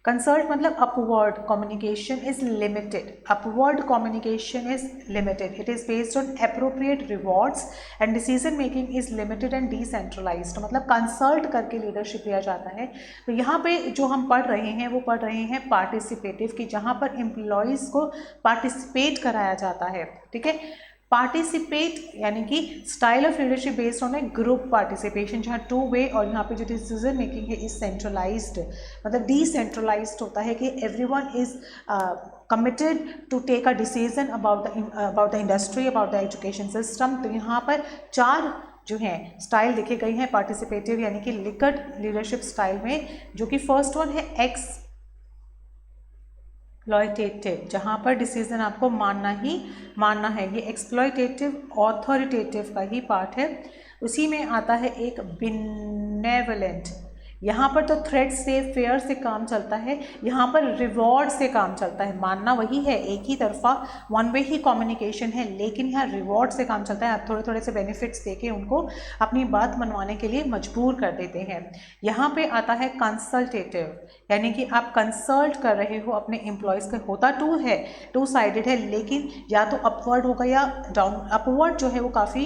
कंसल्ट मतलब upward communication is limited. Upward communication is limited, it is based on appropriate rewards and decision making is limited and decentralized, मतलब कंसल्ट करके लीडरशिप लिया जाता है। तो यहाँ पे जो हम पढ़ रहे हैं वो पढ़ रहे हैं पार्टिसिपेटिव, कि जहाँ पर एम्प्लॉयज़ को पार्टिसिपेट कराया जाता है। ठीक है, पार्टिसिपेट यानी कि style of leadership based on a group participation, जहाँ 2 वे, और यहाँ पे जो डिसीजन मेकिंग है इज सेंट्रलाइज्ड, मतलब डिसेंट्रलाइज्ड होता है कि everyone is committed to take a decision about the industry, about the education system. तो यहाँ पर 4 जो हैं स्टाइल देखे गए हैं पार्टिसिपेटिव यानी कि लिकर्ट लीडरशिप स्टाइल में, जो कि फर्स्ट वन है एक्सप्लॉयटेटिव, जहाँ पर डिसीजन आपको मानना है, ये एक्सप्लॉयटेटिव ऑथोरिटेटिव का ही पार्ट है। उसी में आता है एक बिनेवलेंट, यहाँ पर तो थ्रेट से फेयर से काम चलता है, यहाँ पर रिवॉर्ड से काम चलता है। मानना वही है, एक ही तरफा वन वे ही कम्युनिकेशन है, लेकिन यहाँ रिवॉर्ड से काम चलता है। आप थोड़े थोड़े से बेनिफिट्स देके उनको अपनी बात मनवाने के लिए मजबूर कर देते हैं। यहाँ पे आता है कंसल्टेटिव, यानी कि आप कंसल्ट कर रहे हो अपने एम्प्लॉयज़ का। होता टू साइडेड है, लेकिन या तो अपवर्ड होगा या डाउन। अपवर्ड जो है वो काफ़ी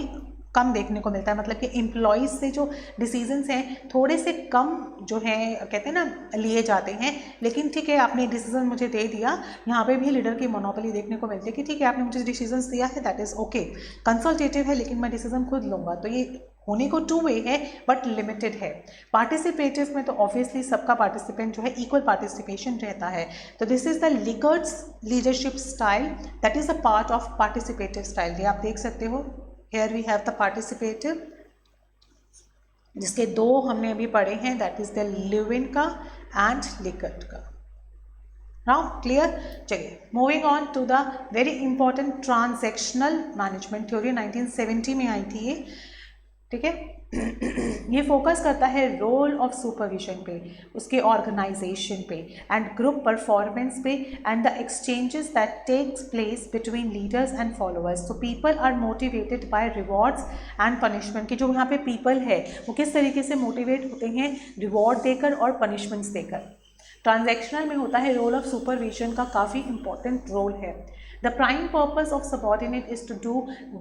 कम देखने को मिलता है, मतलब कि एम्प्लॉयज़ से जो डिसीजंस हैं थोड़े से कम जो है कहते हैं ना लिए जाते हैं। लेकिन ठीक है, आपने डिसीजन मुझे दे दिया, यहाँ पे भी लीडर की मोनोपोली देखने को मिलती है कि ठीक है आपने मुझे डिसीजंस दिया है, दैट इज़ ओके। कंसल्टेटिव है लेकिन मैं डिसीजन खुद लूँगा, तो ये होने को टू वे है बट लिमिटेड है। पार्टिसिपेटिव में तो ऑब्वियसली सबका पार्टिसिपेंट जो है इक्वल पार्टिसिपेशन रहता है। तो this is the Likert's leadership style, that is a part of participative style. ये आप देख सकते हो, here we have the participative, जिसके दो हमने अभी पढ़े हैं, दैट इज द लेविन का एंड लिकर्ट का। Now clear? चलिए moving on to the very important transactional management theory, 1970 में आई थी ये, ठीक है। ये फोकस करता है रोल ऑफ सुपरविजन पे, उसके ऑर्गेनाइजेशन पे एंड ग्रुप परफॉर्मेंस पे and the exchanges that takes place between leaders and followers. तो people are motivated by rewards and punishment, की जो यहाँ पे पीपल है वो किस तरीके से मोटिवेट होते हैं, रिवॉर्ड देकर और पनिशमेंट्स देकर। ट्रांजैक्शनल में होता है रोल ऑफ सुपरविजन का काफ़ी इंपॉर्टेंट रोल है। The prime purpose of subordinate is to do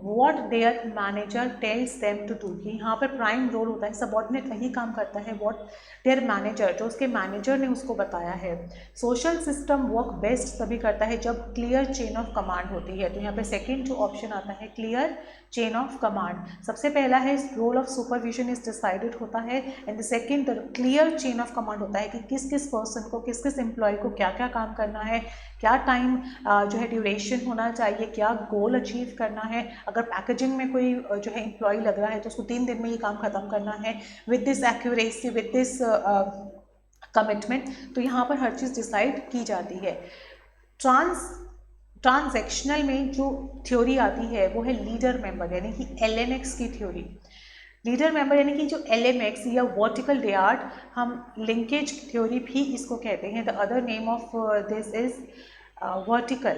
what their manager tells them to do। यहाँ पर प्राइम रोल होता है, सबॉर्डिनेट वही काम करता है what their manager, जो उसके मैनेजर ने उसको बताया है। सोशल सिस्टम वर्क बेस्ट तभी करता है जब क्लियर चेन ऑफ कमांड होती है। तो यहाँ पे सेकेंड जो ऑप्शन आता है क्लियर चेन ऑफ कमांड। सबसे पहला है role of supervision is decided होता है, and the second clear chain of command होता है कि किस किस पर्सन को, किस किस एम्प्लॉय को क्या क्या काम करना है, क्या टाइम जो है ड्यूरेशन होना चाहिए, क्या गोल अचीव करना है। अगर पैकेजिंग में कोई जो है एम्प्लॉय लग रहा है तो उसको 3 दिन में ये काम ख़त्म करना है with this accuracy, with this commitment. तो यहाँ पर हर चीज़ डिसाइड की जाती है। ट्रांजैक्शनल में जो थ्योरी आती है वो है लीडर मेंबर, यानी कि LMX की थ्योरी। लीडर मेंबर यानी कि जो LMX या वर्टिकल डियार्ड, हम लिंकेज थ्योरी भी इसको कहते हैं। The other name of this is vertical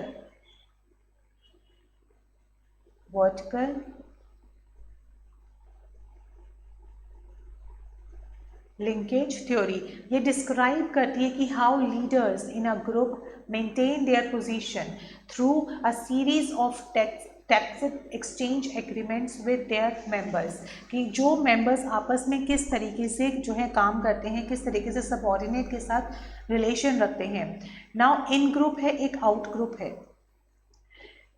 linkage theory. ये डिस्क्राइब करती है कि how leaders in a group maintain their position through a series of taxed exchange agreements with their members, कि जो मेंबर्स आपस में किस तरीके से जो है काम करते हैं, किस तरीके से सबऑर्डिनेट के साथ रिलेशन रखते हैं। नाउ इन ग्रुप है, एक आउट ग्रुप है।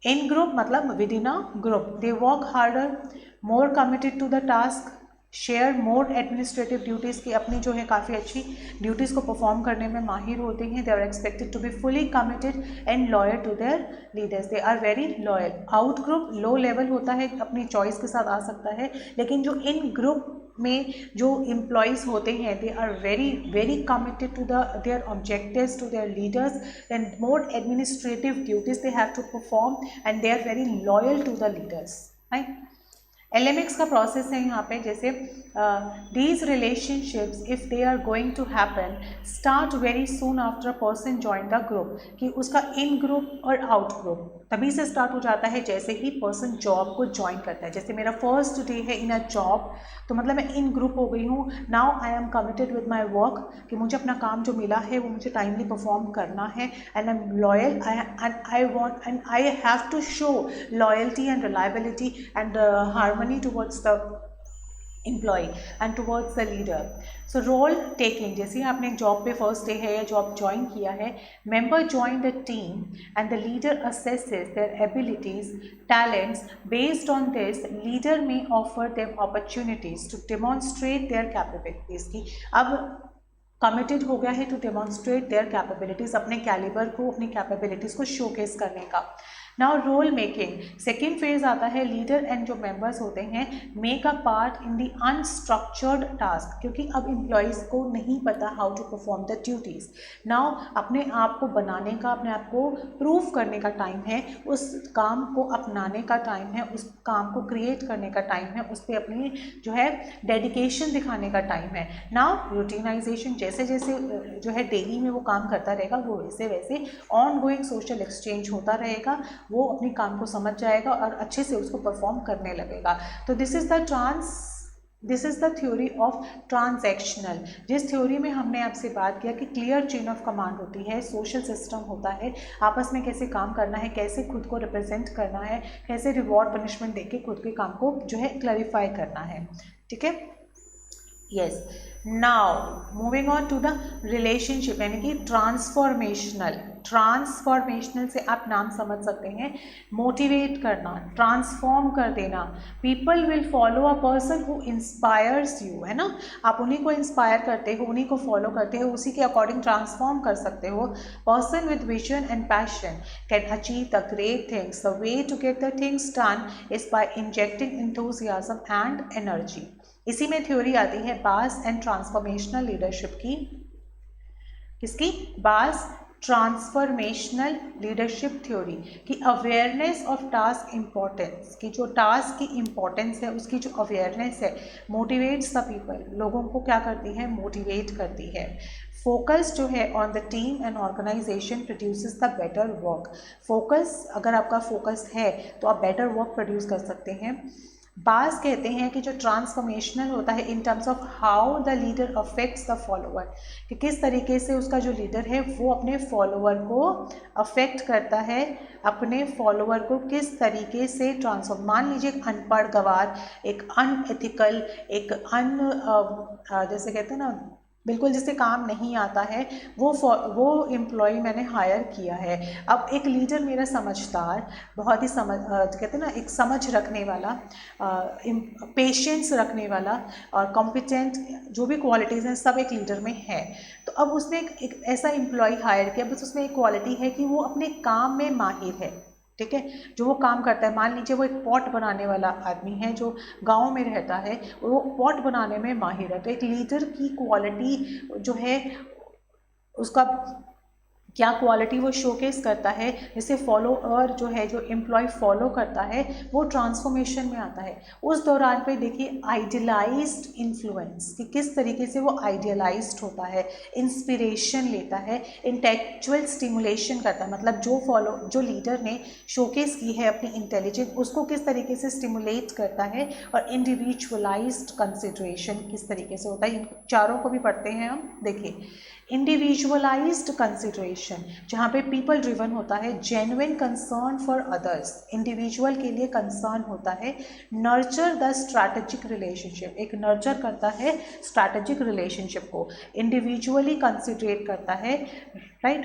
इन ग्रुप मतलब within a group, they work harder, more committed to the task, share more administrative duties की अपनी जो है काफ़ी अच्छी ड्यूटीज़ को परफॉर्म करने में माहिर होते हैं। They are expected to be fully committed and loyal to their leaders, they are very loyal. Out group low level होता है, अपनी चॉइस के साथ आ सकता है, लेकिन जो इन ग्रुप में जो एम्प्लॉयज़ होते हैं they are very very committed to their objectives, to their leaders and more administrative duties they have to perform and they are very loyal to the leaders, right. LMX का process है यहाँ पे, जैसे these relationships if they are going to happen start very soon after a person join the group, कि उसका इन group और out group तभी से स्टार्ट हो जाता है जैसे ही पर्सन जॉब को ज्वाइन करता है। जैसे मेरा फर्स्ट डे है इन अ जॉब, तो मतलब मैं इन ग्रुप हो गई हूँ। Now I am committed with my work, कि मुझे अपना काम जो मिला है वो मुझे टाइमली परफॉर्म करना है, and I am loyal and I have to show loyalty and reliability and harmony towards the employee and towards the leader. So role taking, जैसे आपने जॉब पे फर्स्ट डे है या जॉब ज्वाइन किया है, member join the team and the leader assesses their abilities talents, based on this leader में offer them opportunities to demonstrate their capabilities की। अब कमिटेड हो गया है टू डेमॉन्स्ट्रेट देयर कैपेबिलिटीज़, अपने कैलिबर को, अपनी कैपेबिलिटीज़ को शोकेस करने का। Now role making, second phase आता है लीडर एंड जो मेंबर्स होते हैं make a part in the unstructured task, क्योंकि अब एम्प्लॉयज़ को नहीं पता how to perform the duties. Now अपने आप को बनाने का, अपने आप को प्रूव करने का टाइम है, उस काम को अपनाने का टाइम है, उस काम को क्रिएट करने का टाइम है, उस पर अपनी जो है डेडिकेशन दिखाने का टाइम है। नाउ रूटीनाइजेशन, जैसे जैसे जो है डेली में वो काम करता रहेगा वो वैसे वैसे ऑन गोइंग सोशल एक्सचेंज होता रहेगा, वो अपने काम को समझ जाएगा और अच्छे से उसको परफॉर्म करने लगेगा। तो this is the theory of transactional. जिस थ्योरी में हमने आपसे बात किया कि क्लियर चेन ऑफ कमांड होती है, सोशल सिस्टम होता है, आपस में कैसे काम करना है, कैसे खुद को रिप्रेजेंट करना है, कैसे रिवॉर्ड पनिशमेंट देके खुद के काम को जो है क्लैरिफाई करना है। ठीक है, yes. Now moving on to the relationship, यानी कि ट्रांसफॉर्मेशनल से आप नाम समझ सकते हैं, मोटिवेट करना, ट्रांसफॉर्म कर देना। People will follow a person who inspires you, है ना, आप उन्हीं को इंस्पायर करते हो, उन्हीं को फॉलो करते हो, उसी के अकॉर्डिंग ट्रांसफॉर्म कर सकते हो। Person with vision and passion can achieve the great things. The way to get the things done is by injecting enthusiasm and energy. इसी में थ्योरी आती है बास एंड ट्रांसफॉर्मेशनल लीडरशिप की। किसकी? बास ट्रांसफॉर्मेशनल लीडरशिप थ्योरी की अवेयरनेस ऑफ टास्क इम्पोर्टेंस, की जो टास्क की इम्पोर्टेंस है उसकी जो अवेयरनेस है, मोटिवेट्स द पीपल, लोगों को क्या करती है? मोटिवेट करती है। फोकस जो है on the team and organisation produces the better work. Focus, अगर आपका फोकस है तो आप बेटर वर्क प्रोड्यूस कर सकते हैं। बास कहते हैं कि जो ट्रांसफॉर्मेशनल होता है in terms of how the leader affects the follower, कि किस तरीके से उसका जो लीडर है वो अपने फॉलोअर को अफेक्ट करता है, अपने फॉलोअर को किस तरीके से ट्रांसफॉर्म। मान लीजिए एक अनपढ़ गवार, एक अनएथिकल, एक जैसे कहते हैं ना बिल्कुल जिसे काम नहीं आता है, वो एम्प्लॉय मैंने हायर किया है। अब एक लीडर मेरा समझदार, बहुत ही कहते हैं ना एक समझ रखने वाला, पेशेंस रखने वाला और कॉम्पिटेंट, जो भी क्वालिटीज़ हैं सब एक लीडर में है। तो अब उसने एक ऐसा एम्प्लॉय हायर किया, बस उसमें एक क्वालिटी है कि वो अपने काम में माहिर है। ठीक है, जो वो काम करता है, मान लीजिए वो एक पॉट बनाने वाला आदमी है जो गांव में रहता है, वो पॉट बनाने में माहिर है। तो एक लीडर की क्वालिटी जो है, उसका क्या क्वालिटी वो शोकेस करता है, जिसे फॉलोअर जो है, जो एम्प्लॉय फॉलो करता है, वो ट्रांसफॉर्मेशन में आता है। उस दौरान पे देखिए आइडियलाइज्ड इन्फ्लुएंस, कि किस तरीके से वो आइडियलाइज्ड होता है, इंस्पिरेशन लेता है, इंटेलेक्चुअल स्टिमुलेशन करता है, मतलब जो लीडर ने शोकेस की है अपनी इंटेलिजेंस, उसको किस तरीके से स्टिमुलेट करता है, और इंडिविजुअलाइज्ड कंसिडरेशन किस तरीके से होता है। इन चारों को भी पढ़ते हैं हम। देखिए, इंडिविजुअलाइज्ड कंसिडरेशन, जहाँ पे पीपल ड्रिवन होता है, genuine concern for others, individual के लिए कंसर्न होता है। नर्चर द स्ट्रैटेजिक रिलेशनशिप, एक नर्चर करता है स्ट्रैटेजिक रिलेशनशिप को, इंडिविजुअली कंसिडरेट करता है, right.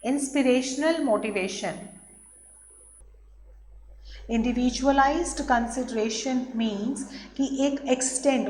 Inspirational motivation, individualised consideration means कि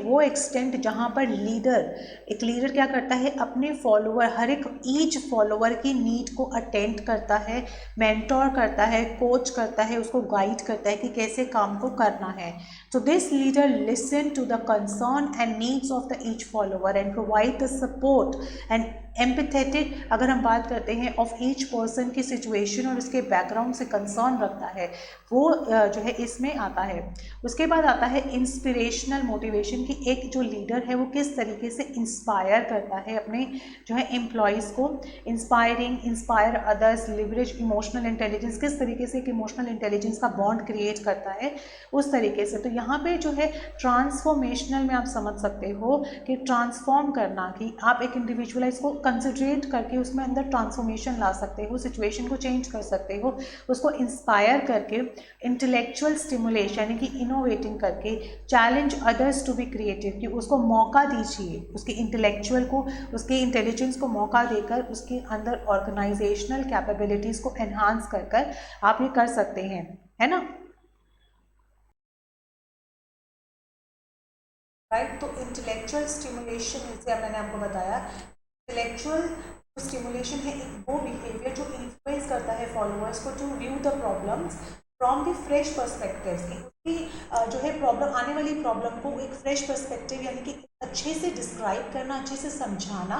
वो एक्सटेंट जहाँ पर एक लीडर क्या करता है, अपने फॉलोअर, हर एक ईच फॉलोअर की नीड को अटेंड करता है, मेंटोर करता है, कोच करता है, उसको गाइड करता है कि कैसे काम को करना है। So this leader listen to the concern and needs of the each follower and provide the support and empathetic, अगर हम बात करते हैं of each person की situation और उसके बैकग्राउंड से कंसर्न रखता है, वो जो है इसमें आता है। उसके बाद आता है इंस्पिरेशनल मोटिवेशन, की एक जो लीडर है वो किस तरीके से इंस्पायर करता है अपने जो है एम्प्लॉयज़ को, inspire others, leverage emotional intelligence, किस तरीके से एक इमोशनल इंटेलिजेंस का बॉन्ड क्रिएट करता है उस तरीके से। तो यहाँ पे जो है ट्रांसफॉर्मेशनल में आप समझ सकते हो कि ट्रांसफॉर्म करना, कि आप एक इंडिविजुअलाइज को कंसिडरेट करके उसमें अंदर ट्रांसफॉर्मेशन ला सकते हो, सिचुएशन को चेंज कर सकते हो, उसको इंस्पायर करके, इंटेलेक्चुअल स्टिमुलेशन यानी कि इनोवेटिंग करके, challenge others to be creative, कि उसको मौका दीजिए, उसके इंटेलेक्चुअल को, उसके इंटेलिजेंस को मौका देकर उसके अंदर ऑर्गेनाइजेशनल कैपेबिलिटीज़ को एनहांस कर आप ये कर सकते हैं, है ना, राइट। तो इंटेलेक्चुअल स्टिमुलेशन, जैसे मैंने आपको बताया, इंटेलेक्चुअल स्टिमुलेशन है एक वो बिहेवियर जो इन्फ्लुएंस करता है फॉलोअर्स को to view the problems from the fresh perspectives, कि उसकी जो है प्रॉब्लम, आने वाली प्रॉब्लम को एक फ्रेश पर्सपेक्टिव यानी कि अच्छे से डिस्क्राइब करना, अच्छे से समझाना,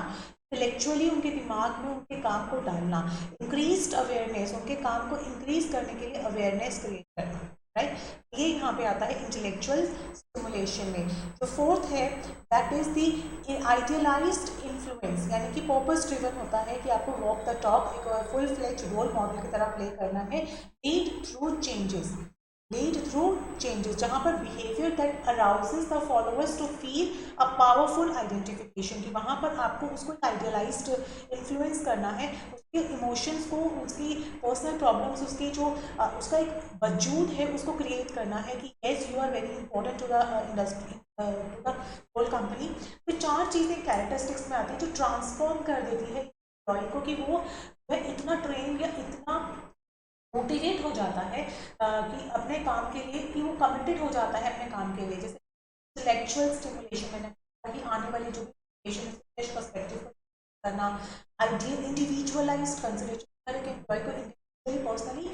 इंटेलेक्चुअली उनके दिमाग में उनके काम को डालना, इंक्रीज्ड अवेयरनेस, उनके काम को इंक्रीज करने के लिए अवेयरनेस क्रिएट करना, राइट। ये यहाँ पे आता है इंटेलेक्चुअल स्टिमुलेशन में। जो फोर्थ है that is the idealised influence, यानी कि पर्पस ड्रिवन होता है कि आपको वॉक द टॉक, एक फुल फ्लेज रोल मॉडल की तरह प्ले करना है। लीड थ्रू चेंजेस, जहाँ पर behaviour that arouses the followers to feel a powerful identification, कि वहाँ पर आपको उसको आइडियलाइज्ड इन्फ्लुएंस करना है, उसके इमोशंस को, उसकी पर्सनल प्रॉब्लम्स, उसकी जो उसका एक वजूद है उसको क्रिएट करना है कि yes you are very important to the industry, to the whole company. तो 4 चीज़ें कैरेक्टरिस्टिक्स में आती है जो ट्रांसफॉर्म कर देती है एम्प्लॉय को, कि वो वह इतना ट्रेन या इतना मोटिवेट हो जाता है कि अपने काम के लिए, कि वो कमिटेड हो जाता है अपने काम के लिए। जैसे इंटेलेक्चुअल स्टिमुलेशन, मैंने कहा कि आने वाली जो फ्रेश पर्सपेक्टिव को करना, आइडियल इंडिविजुअलाइज्ड कंसिडरेशन, हर एक एम्प्लॉय को इंडिविजुअली पर्सनली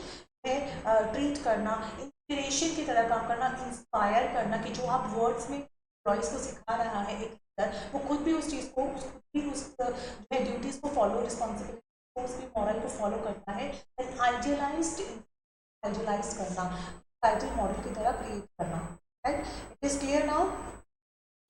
ट्रीट करना, इंस्पिरेशन की तरह काम करना, इंस्पायर करना, कि जो आप वर्ड्स में एम्प्लॉयज़ को सिखा रहा है एक लीडर, वो खुद भी उस चीज़ को, उस जो है ड्यूटीज़ को फॉलो, रिस्पॉन्सिबिलिटी को, उसकी मॉरल को फॉलो करता है। एंड आइडियलाइज करना, टाइटल मॉडल की तरह क्रिएट करना, right. It is clear now?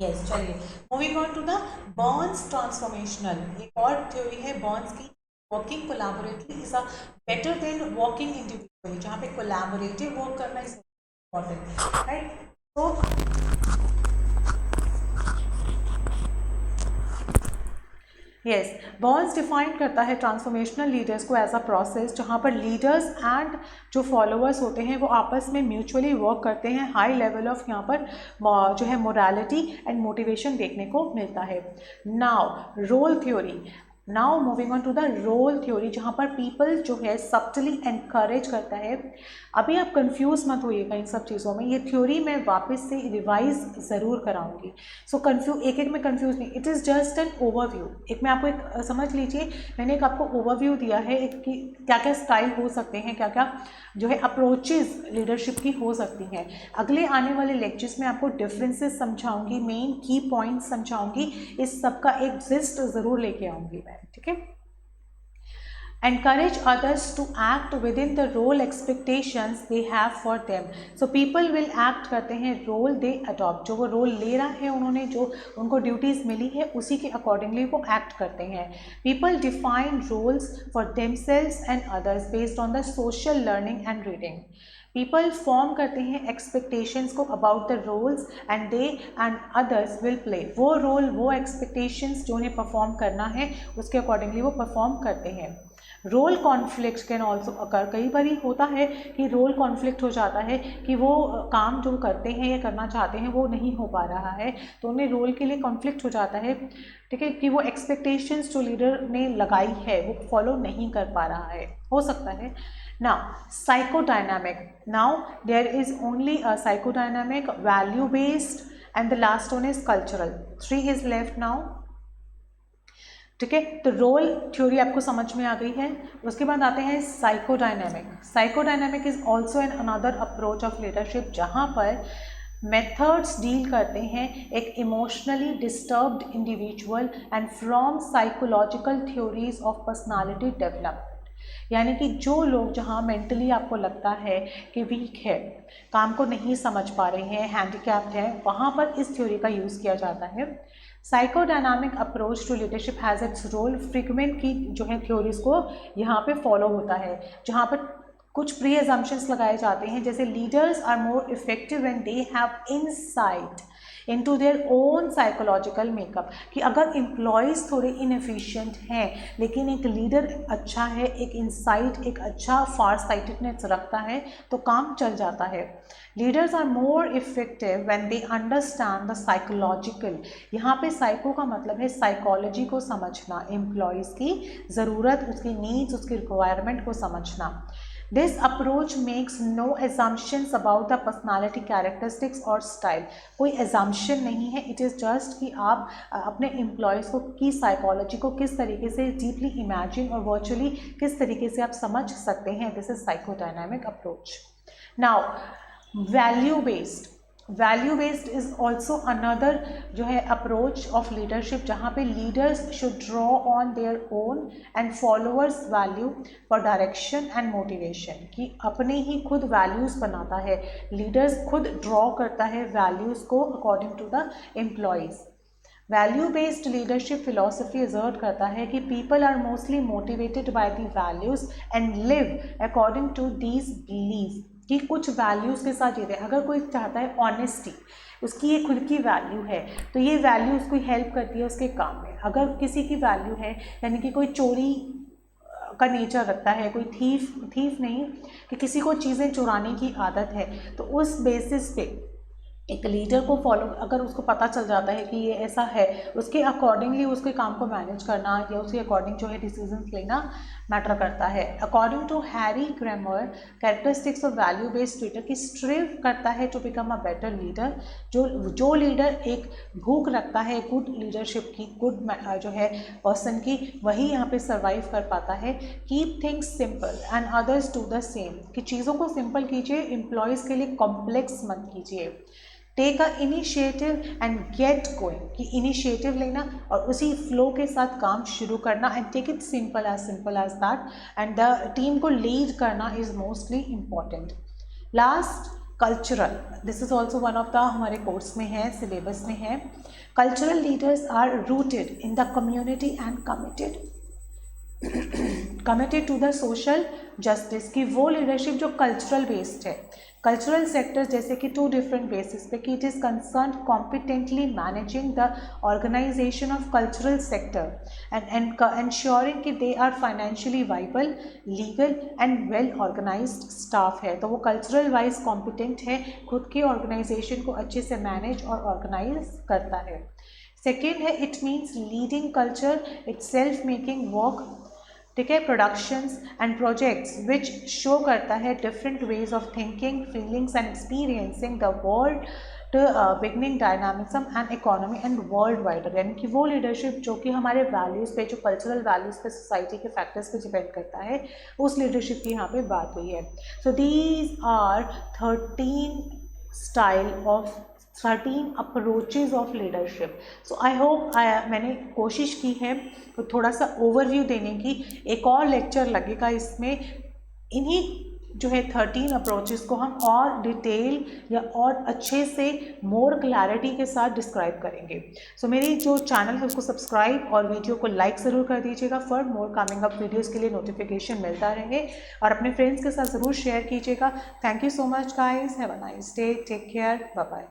Yes, चलिए moving on to the Burns transformational. एक और थ्योरी है बर्न्स की, working collaboratively is a better than working individually, जहाँ पे कोलैबोरेटिव वर्क करना इज इम्पॉर्टेंट, राइट। तो यस, बर्न्स डिफाइन करता है ट्रांसफॉर्मेशनल लीडर्स को एज अ प्रोसेस जहाँ पर लीडर्स एंड जो फॉलोअर्स होते हैं वो आपस में म्यूचुअली वर्क करते हैं। हाई लेवल ऑफ यहाँ पर जो है मोरालिटी एंड मोटिवेशन देखने को मिलता है। Now role theory, now moving on to the role theory, जहाँ पर पीपल जो है सब्टली एनकरेज करता है। अभी आप कंफ्यूज मत होइएगा इन सब चीज़ों में, ये थ्योरी मैं वापस से रिवाइज ज़रूर कराऊंगी। सो एक एक में कंफ्यूज नहीं, it is just an overview. एक में आपको एक समझ लीजिए, मैंने एक आपको ओवरव्यू दिया है एक कि क्या क्या स्टाइल हो सकते हैं, क्या क्या जो है अप्रोचेज लीडरशिप की हो सकती हैं। अगले आने वाले लेक्चर्स में आपको डिफरेंसेस समझाऊंगी, मेन की पॉइंट्स समझाऊंगी, इस सब का एक लिस्ट ज़रूर लेके आऊंगी मैं, ठीक है। Encourage others to act within the role expectations they have for them. So people will act करते हैं role they adopt, जो वो role ले रहा है उन्होंने, जो उनको duties मिली है उसी के accordingly वो act करते हैं। People define roles for themselves and others based on the social learning and reading. People form करते हैं एक्सपेक्टेशंस को about the roles and they and others will play, वो रोल, वो एक्सपेक्टेशंस जो उन्हें परफॉर्म करना है उसके अकॉर्डिंगली वो परफॉर्म करते हैं। Role conflict can also occur, कई बार होता है कि रोल कॉन्फ्लिक्ट हो जाता है कि वो काम जो करते हैं या करना चाहते हैं वो नहीं हो पा रहा है, तो उन्हें रोल के लिए कॉन्फ्लिक्ट हो जाता है, ठीक है, कि वो एक्सपेक्टेशंस जो लीडर ने लगाई है वो फॉलो नहीं कर पा रहा है, हो सकता है। Now, psychodynamic. Now, there is only a psychodynamic, value-based, and the last one is cultural. 3 is left now. ठीक है, तो रोल थ्योरी आपको समझ में आ गई है। उसके बाद आते हैं psychodynamic. Psychodynamic is also an another approach of leadership, जहाँ पर मेथड्स डील करते हैं एक emotionally disturbed individual and from psychological theories of personality development, यानी कि जो लोग जहाँ मेंटली आपको लगता है कि वीक है, काम को नहीं समझ पा रहे हैं, हैंडीकैप्ड है, वहाँ पर इस थ्योरी का यूज़ किया जाता है। Psychodynamic approach to leadership has its role, frequent की जो है थ्योरीज को यहाँ पे फॉलो होता है, जहाँ पर कुछ प्री अजम्पशंस लगाए जाते हैं, जैसे leaders are more effective when they have insight into their own psychological makeup, कि अगर एम्प्लॉयज़ थोड़े इनएफिशिएंट हैं लेकिन एक लीडर अच्छा है, एक इंसाइट, एक अच्छा फार साइटेडनेस रखता है तो काम चल जाता है। Leaders are more effective when they understand the psychological, यहाँ पे साइको का मतलब है साइकोलॉजी को समझना, एम्प्लॉयज़ की ज़रूरत, उसकी नीड्स, उसकी रिक्वायरमेंट को समझना। This approach makes no assumptions about the personality characteristics और स्टाइल। कोई एजम्पशन नहीं है, इट इज़ जस्ट कि आप अपने एम्प्लॉयज़ को की साइकोलॉजी को किस तरीके से डीपली इमेजिन और वर्चुअली किस तरीके से आप समझ सकते हैं। This is psychodynamic approach. Now value based is also another जो है अप्रोच ऑफ लीडरशिप, जहाँ पे leaders should draw on their own and followers value for direction and motivation, कि अपने ही खुद वैल्यूज़ बनाता है, लीडर्स खुद ड्रॉ करता है वैल्यूज़ को according to the employees. Value based leadership philosophy assert करता है कि people are mostly motivated by the values and live according to these believe, कि कुछ वैल्यूज़ के साथ जीते। अगर कोई चाहता है ऑनेस्टी, उसकी ये खुद की वैल्यू है, तो ये वैल्यू उसको हेल्प करती है उसके काम में। अगर किसी की वैल्यू है, यानी कि कोई चोरी का नेचर रखता है, कोई थीफ नहीं, कि किसी को चीज़ें चुराने की आदत है, तो उस बेसिस पे एक लीडर को फॉलो, अगर उसको पता चल जाता है कि ये ऐसा है, उसके अकॉर्डिंगली उसके काम को मैनेज करना या उसके अकॉर्डिंग जो है डिसीजंस लेना मैटर करता है। According to Harry Kramer, characteristics of value based leader की स्ट्रिव करता है to become a better leader. जो लीडर एक भूख रखता है गुड लीडरशिप की, गुड जो है पर्सन की, वही यहाँ पे सर्वाइव कर पाता है। Keep things simple and others do the same, कि चीज़ों को सिंपल कीजिए, एम्प्लॉयज़ के लिए कॉम्प्लेक्स मत कीजिए। Take a initiative and get going, कि इनिशिएटिव लेना और उसी फ्लो के साथ काम शुरू करना, and take it simple as that, and the team को लीड करना is mostly important. Last, cultural, this is also one of the हमारे कोर्स में है, सिलेबस में है। Cultural leaders are rooted in the community and committed to the social justice, की वो leadership जो कल्चरल बेस्ड है। कल्चरल सेक्टर जैसे कि 2 डिफरेंट बेसिस पे, कि it is concern competently managing the organisation of cultural sector and ensuring कि they are financially viable, legal and well organised staff है। तो वो कल्चरल वाइज कॉम्पिटेंट है, खुद के ऑर्गेनाइजेशन को अच्छे से मैनेज और ऑर्गेनाइज करता है। सेकेंड है, it means leading culture, it self making work, ठीक है, productions and projects which show करता है different ways of thinking, feelings and experiencing the world beginning dynamism and economy and world wider, यानी कि वो लीडरशिप जो कि हमारे वैल्यूज़ पे, जो कल्चरल वैल्यूज़ पे, सोसाइटी के फैक्टर्स पे डिपेंड करता है, उस लीडरशिप की यहाँ पे बात हुई है। So these are 13 approaches of leadership. So I hope मैंने कोशिश की है तो थोड़ा सा ओवरव्यू देने की। एक और लेक्चर लगेगा इसमें, इन्हीं जो है 13 अप्रोचेस को हम और डिटेल या और अच्छे से मोर क्लैरिटी के साथ डिस्क्राइब करेंगे। सो मेरी जो चैनल है उसको सब्सक्राइब और वीडियो को लाइक ज़रूर कर दीजिएगा for more coming up videos के लिए नोटिफिकेशन मिलता रहे, और अपने फ्रेंड्स के साथ ज़रूर शेयर कीजिएगा। Thank you so much guys, have a nice day, take care, bye bye.